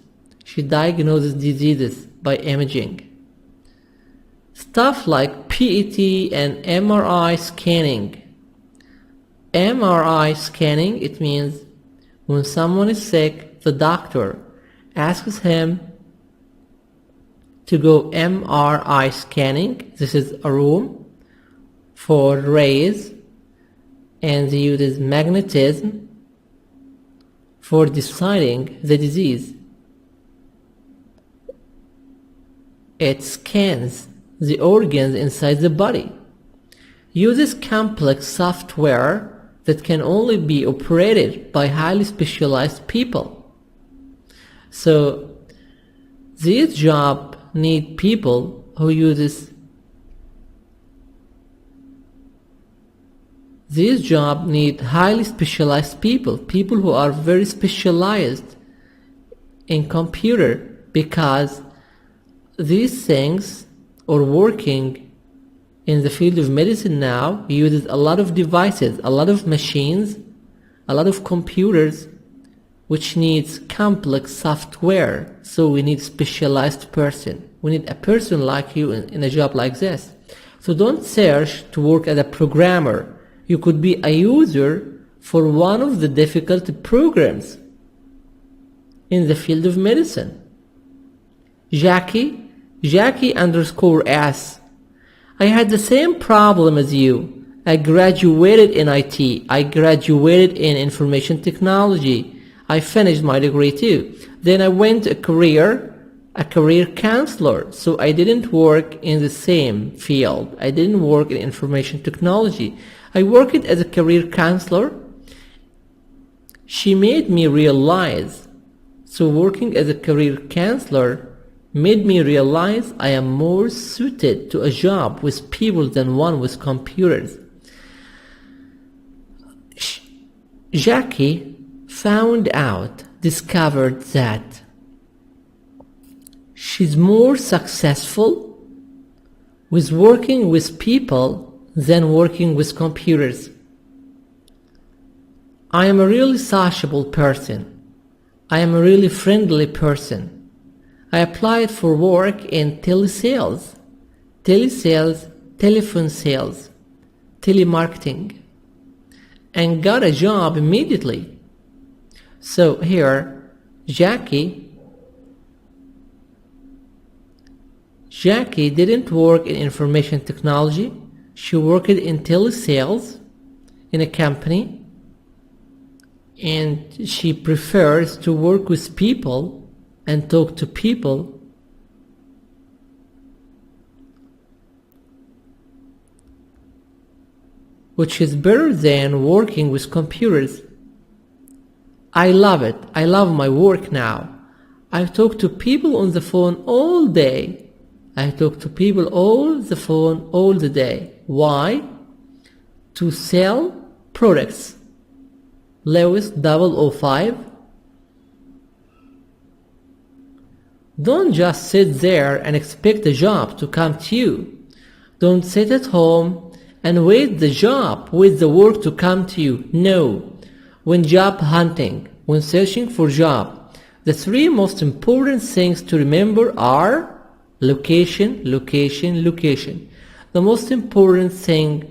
B: diseases by imaging. Stuff like PET and MRI scanning. MRI scanning, it means when someone is sick, the doctor asks him to go MRI scanning. This is a room for rays, and they use magnetism for deciding the disease. It scans the organs inside the body, uses complex software that can only be operated by highly specialized people. So these jobs need people who uses These jobs need highly specialized people who are very specialized in computer, because these things, or working in the field of medicine now, uses a lot of devices, a lot of machines, a lot of computers, which needs complex software. So we need specialized person. We need a person like you in a job like this. So don't search to work as a programmer. You could be a user for one of the difficult programs in the field of medicine. Jackie _S. I had the same problem as you. I graduated in IT. I graduated in information technology. I finished my degree too. Then I went a career counselor. So I didn't work in the same field. I didn't work in information technology. I worked as a career counselor. She made me realize. So working as a career counselor made me realize I am more suited to a job with people than one with computers. Jackie discovered that she's more successful with working with people than working with computers. I am a really sociable person. I am a really friendly person. I applied for work in telesales, telephone sales, telemarketing, and got a job immediately. So here, Jackie didn't work in information technology. She worked in telesales in a company, and she prefers to work with people and talk to people. Which is better than working with computers. I love it. I love my work now. I talk to people on the phone all day. I talk to people all the phone all the day. Why? To sell products. Lewis 005. Don't just sit there and expect the job to come to you. Don't sit at home and wait the work to come to you. No. When job hunting, when searching for job, the three most important things to remember are location, location, location. The most important thing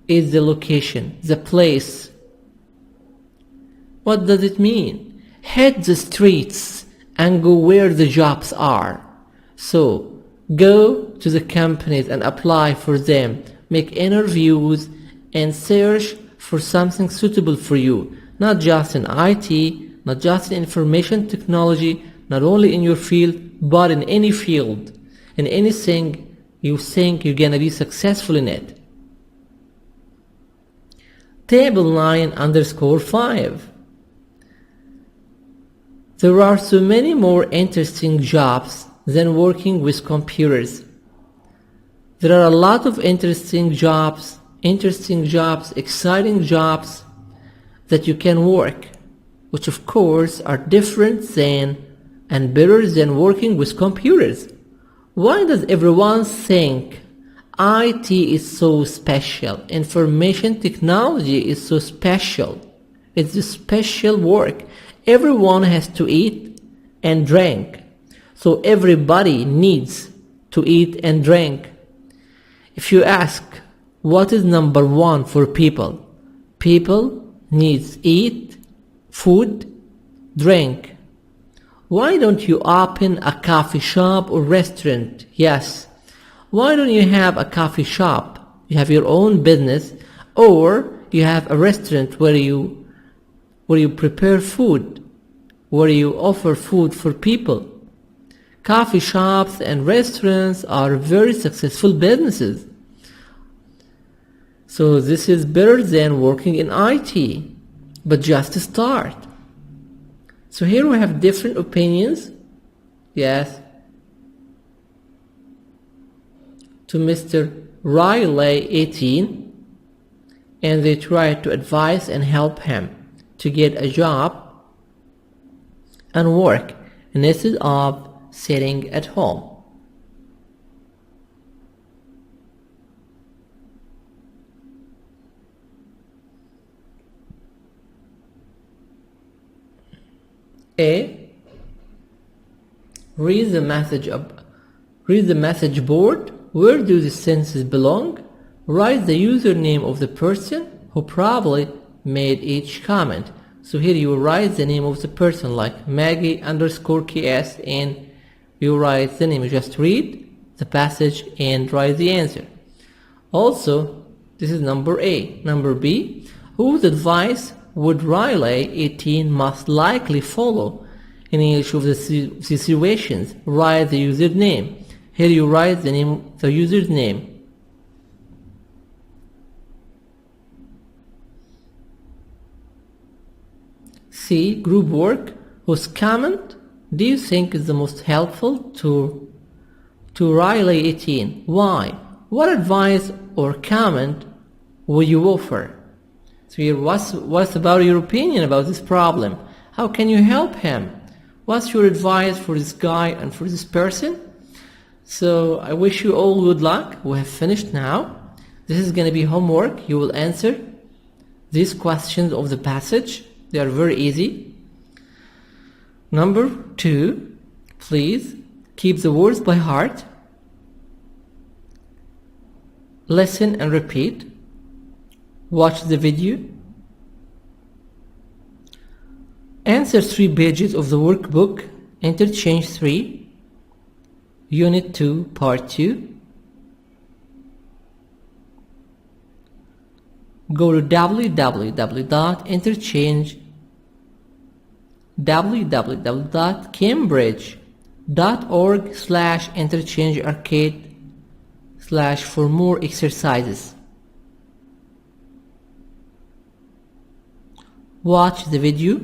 B: is the location, the place. What does it mean? Hit the streets and go where the jobs are. So, go to the companies and apply for them. Make interviews and search for something suitable for you. Not just in IT, not just in information technology, not only in your field, but in any field. In anything you think you're gonna be successful in it. Table 9_5. There are so many more interesting jobs than working with computers. There are a lot of interesting jobs, exciting jobs that you can work, which of course are different than and better than working with computers. Why does everyone think IT is so special? Information technology is so special. It's a special work. Everyone has to eat and drink. So everybody needs to eat and drink. If you ask, what is number one for people? People needs eat, food, drink. Why don't you open a coffee shop or restaurant? Yes. Why don't you have a coffee shop? You have your own business, or you have a restaurant where you prepare food, where you offer food for people. Coffee shops and restaurants are very successful businesses. So this is better than working in IT, but just to start. So here we have different opinions. Yes. To Mr. Riley, 18, and they tried to advise and help him to get a job and work instead of sitting at home. A. Read the message board. Where do the sentences belong? Write the username of the person who probably made each comment. So here you write the name of the person, like Maggie_KS, and you write the name. You just read the passage and write the answer. Also, this is number A. Number B, whose advice would Riley, 18, most likely follow in each of the situations? Write the username. Here you write the user's name. C. Group work. Whose comment do you think is the most helpful to Riley 18? Why? What advice or comment would you offer? So here, what's about your opinion about this problem? How can you help him? What's your advice for this guy and for this person? So I wish you all good luck. We have finished now. This is going to be homework. You will answer these questions of the passage. They are very easy. Number 2, please keep the words by heart. Listen and repeat. Watch the video. Answer 3 pages of the workbook, Interchange 3, Unit 2, Part 2. Go to www.cambridge.org/interchange-arcade/ for more exercises. Watch the video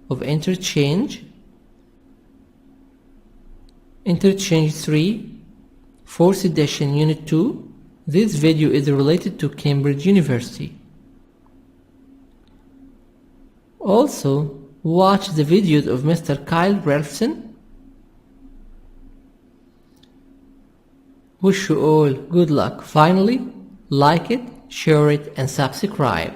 B: of Interchange 3, 4th edition, Unit 2. This video is related to Cambridge University. Also, watch the videos of Mr. Kyle Ralphson. Wish you all good luck. Finally, like it, share it, and subscribe.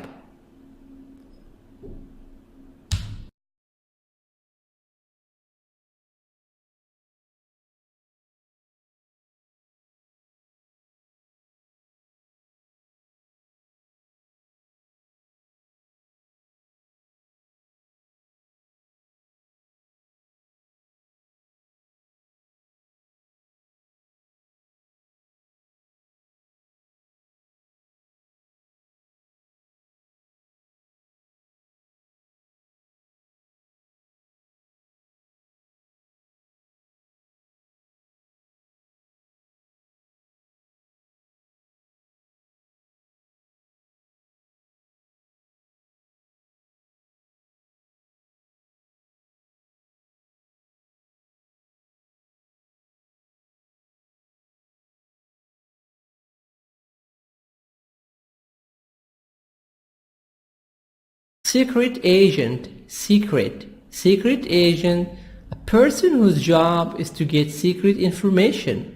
B: Secret agent, secret agent, a person whose job is to get secret information.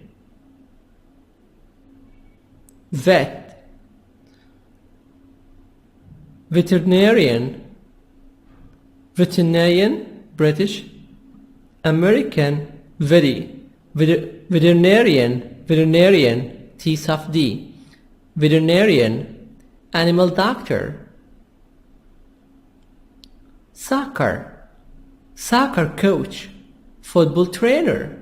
B: Vet, veterinarian, British, American, veterinarian, T soft D, veterinarian, animal doctor. Soccer coach, football trainer.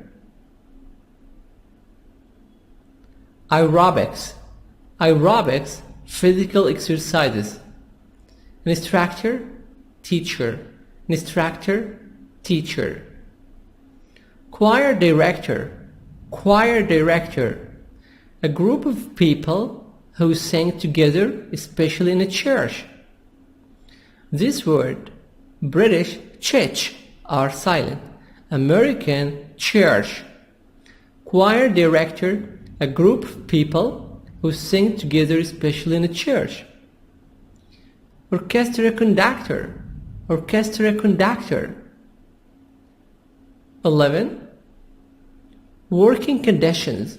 B: Aerobics, physical exercises. Instructor, teacher. Choir director, a group of people who sing together, especially in a church. This word, British church, are silent. American church. Choir director, a group of people who sing together, especially in a church. Orchestra conductor. 11. Working conditions.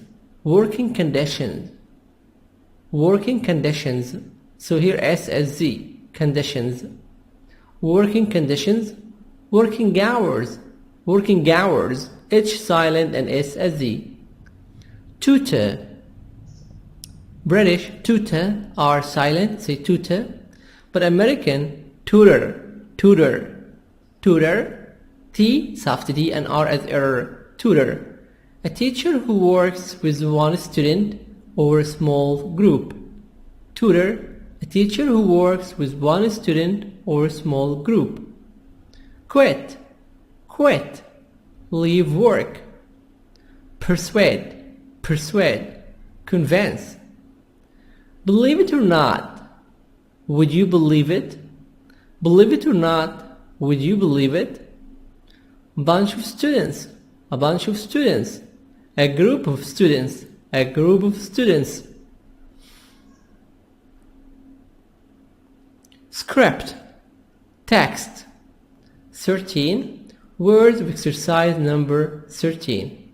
B: So here S as Z, conditions. Working conditions, working hours, H silent and S as Z. Tutor, British tutor are silent, say tutor, but American tutor, T soft D and R as error, tutor. A teacher who works with one student or a small group. Tutor, a teacher who works with one student or a small group. Quit, leave work. Persuade, convince. Believe it or not, would you believe it? Believe it or not, Would you believe it? Bunch of students, a bunch of students, a group of students, a group of students. Script, text. 13. Words of exercise number 13.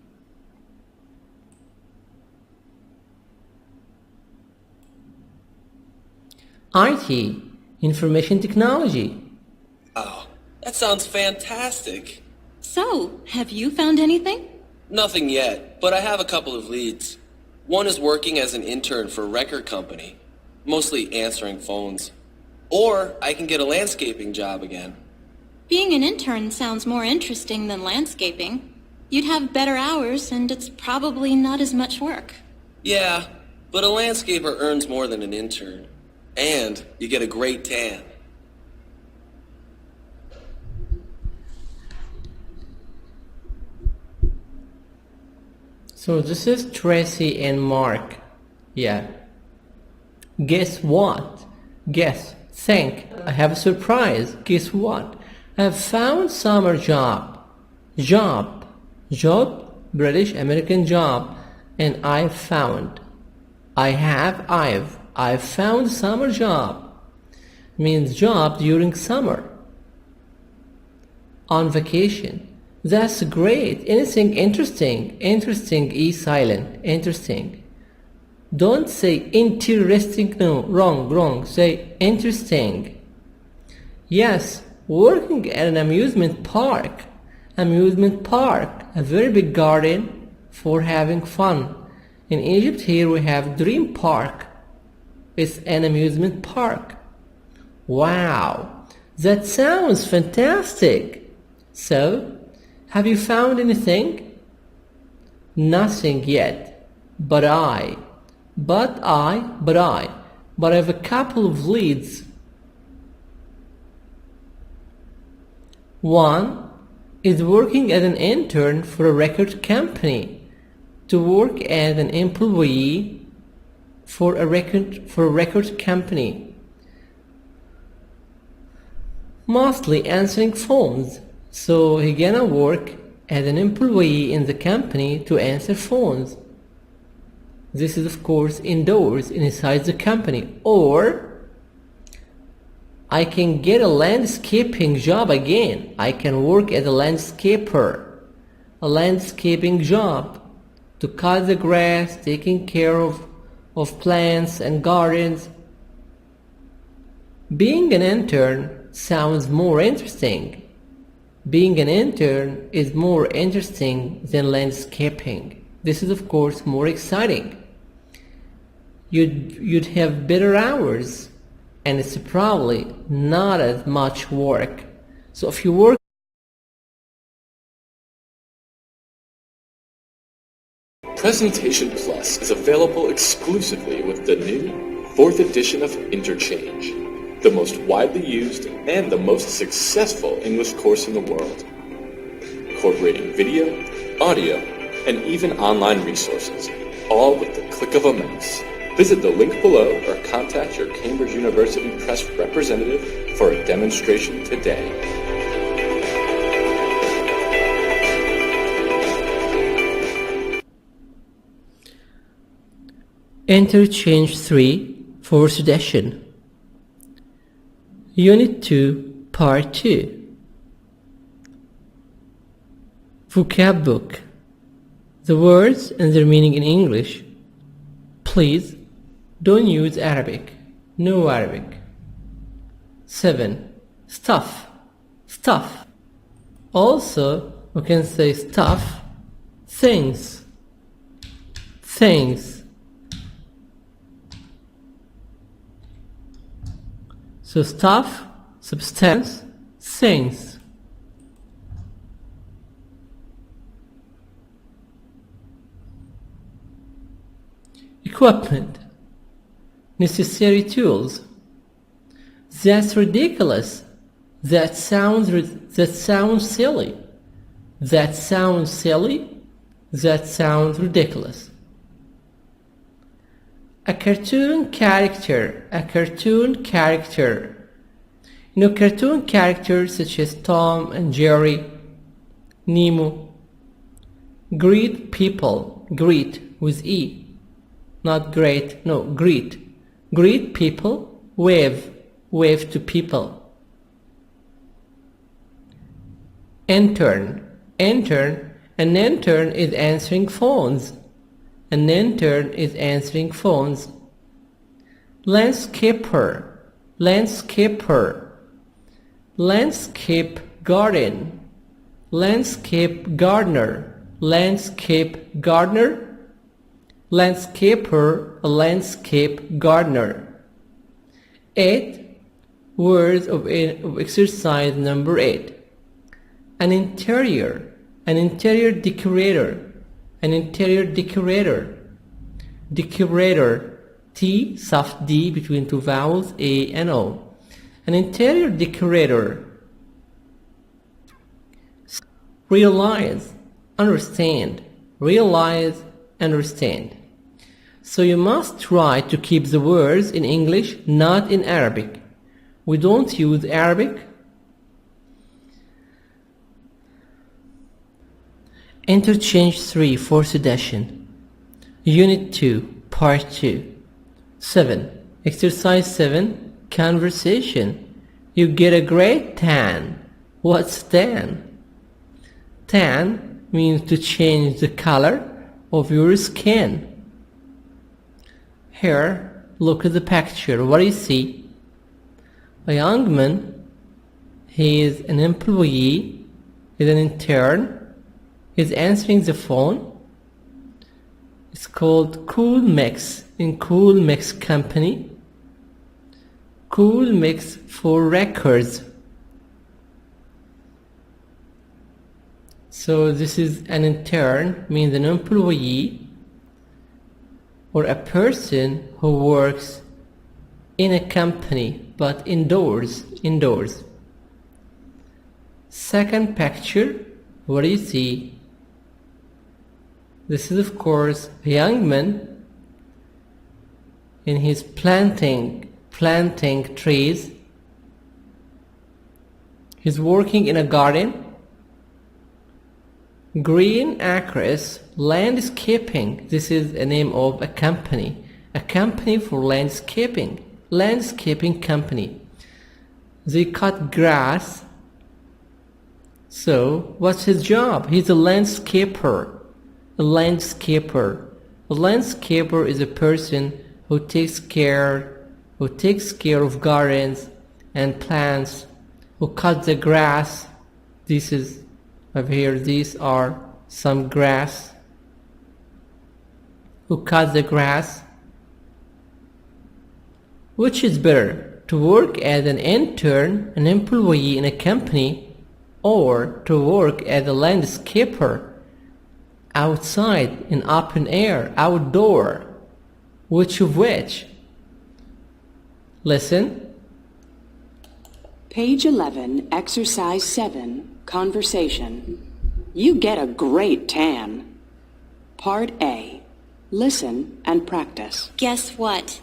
B: IT, information technology.
E: Oh, that sounds fantastic.
D: So, have you found anything?
E: Nothing yet, but I have a couple of leads. One is working as an intern for a record company, mostly answering phones. Or I can get a landscaping job again.
D: Being an intern sounds more interesting than landscaping. You'd have better hours, and it's probably not as much work.
E: Yeah, but a landscaper earns more than an intern. And you get a great tan.
B: So this is Tracy and Mark. Yeah. Guess what? Guess. Think. I have a surprise. Guess what? I have found summer job. Job. British American job. And I've found. I've found summer job. Means job during summer. On vacation. That's great. Anything interesting? Interesting is silent. Interesting. Don't say interesting. No, wrong. Say interesting. Yes, working at an amusement park. Amusement park. A very big garden for having fun. In Egypt here we have Dream Park. It's an amusement park. Wow, that sounds fantastic. So, have you found anything? Nothing yet. But I have a couple of leads. One is working as an intern for a record company. To work as an employee for a record company. Mostly answering phones. So he gonna work as an employee in the company to answer phones. This is of course indoors inside the company. Or I can get a landscaping job again. I can work as a landscaper. A landscaping job. To cut the grass, taking care of plants and gardens. Being an intern sounds more interesting. Being an intern is more interesting than landscaping. This is of course more exciting. You'd have better hours, and it's probably not as much work. So if you work
A: Presentation Plus is available exclusively with the new 4th edition of Interchange, the most widely used and the most successful English course in the world, incorporating video, audio, and even online resources, all with the click of a mouse. Visit the link below or contact your Cambridge University Press representative for a demonstration today.
B: Interchange 3, 4th edition. Unit 2, Part 2. Vocab book. The words and their meaning in English. Please don't use Arabic. No Arabic. 7. Stuff. Also, we can say stuff, things. So stuff, substance, things. Equipment, necessary tools. That's ridiculous. That sounds silly. That sounds silly. That sounds ridiculous. A cartoon character. Cartoon characters such as Tom and Jerry, Nemo. Greet people, greet with E, not great, no, greet. Greet people, wave, wave to people. Intern, intern, an intern is answering phones. An intern is answering phones. Landscaper, landscaper, landscape garden, landscape gardener, landscape gardener, landscaper, a landscape gardener. 8 words of exercise number 8. An interior decorator, an interior decorator, decorator, T soft D between two vowels A and O. An interior decorator. Realize, understand, realize, understand. So you must try to keep the words in English, not in Arabic. We don't use Arabic. Interchange 3, 4th edition. Unit 2, Part 2. 7. Exercise 7, conversation. You get a great tan. What's tan? Tan means to change the color of your skin. Here, look at the picture. What do you see? A young man. He is an employee. He's an intern. He's answering the phone. It's called Cool Mix in Cool Mix Company. Cool Mix for records. So this is an intern, means an employee or a person who works in a company but indoors. Second picture, what do you see? This is of course a young man and he's planting trees. He's working in a garden. Green Acres Landscaping. This is a name of a company for landscaping company. They cut grass. So what's his job? He's a landscaper. A landscaper is a person who takes care of gardens and plants, who cut the grass. This is over here, these are some grass. Who cut the grass? Which is better, to work as an intern, an employee in a company, or to work as a landscaper outside in open air, outdoor? Which of which? Listen.
C: Page 11, Exercise 7, Conversation. You get a great tan. Part A. Listen and practice.
D: Guess what?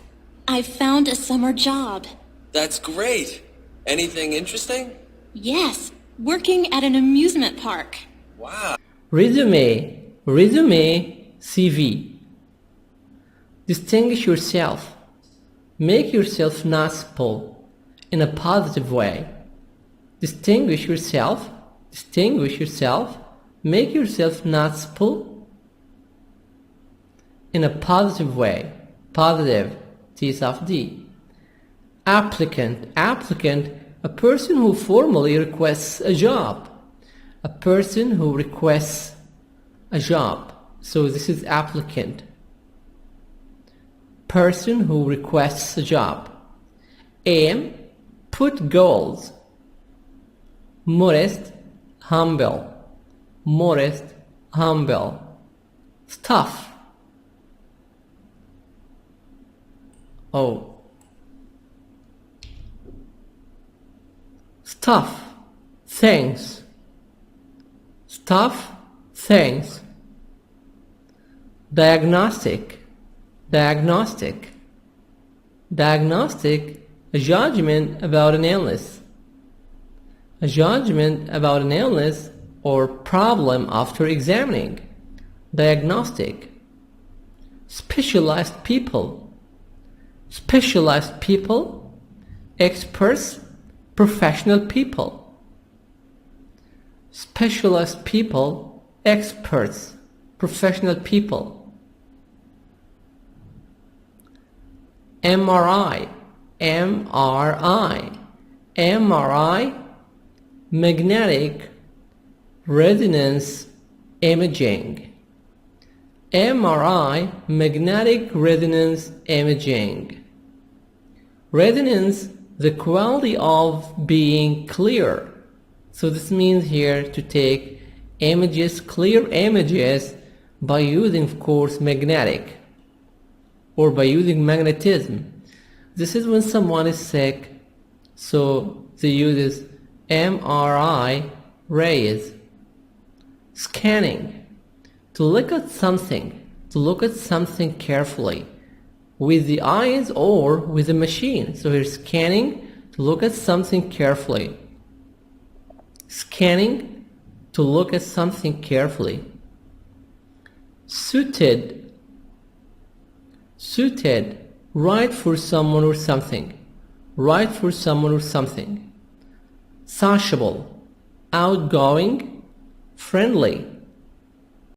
D: I've found a summer job.
E: That's great. Anything interesting?
D: Yes, working at an amusement park.
E: Wow.
B: Resume, CV. Distinguish yourself. Make yourself noticeable in a positive way. Distinguish yourself. Make yourself noticeable in a positive way. Positive, T soft D. Applicant, a person who formally requests a job. A person who requests a job. So this is applicant. Person who requests a job. Aim, put goals. Modest, humble. Stuff. Stuff, things. Diagnostic, a judgment about an illness. a judgment about an illness or problem after examining. Diagnostic. Specialized people. Specialized people. Experts. Professional people. Specialized people. Experts. Professional people. MRI. MRI. MRI. Magnetic resonance imaging. MRI, magnetic resonance imaging. Resonance, the quality of being clear. So this means here to take images, clear images, by using, of course, magnetic or by using magnetism. This is when someone is sick, so they use MRI rays. Scanning, to look at something carefully with the eyes or with a machine. So here's scanning, to look at something carefully. Scanning, to look at something carefully. Suited, right for someone or something. Right for someone or something. Sociable, outgoing, friendly.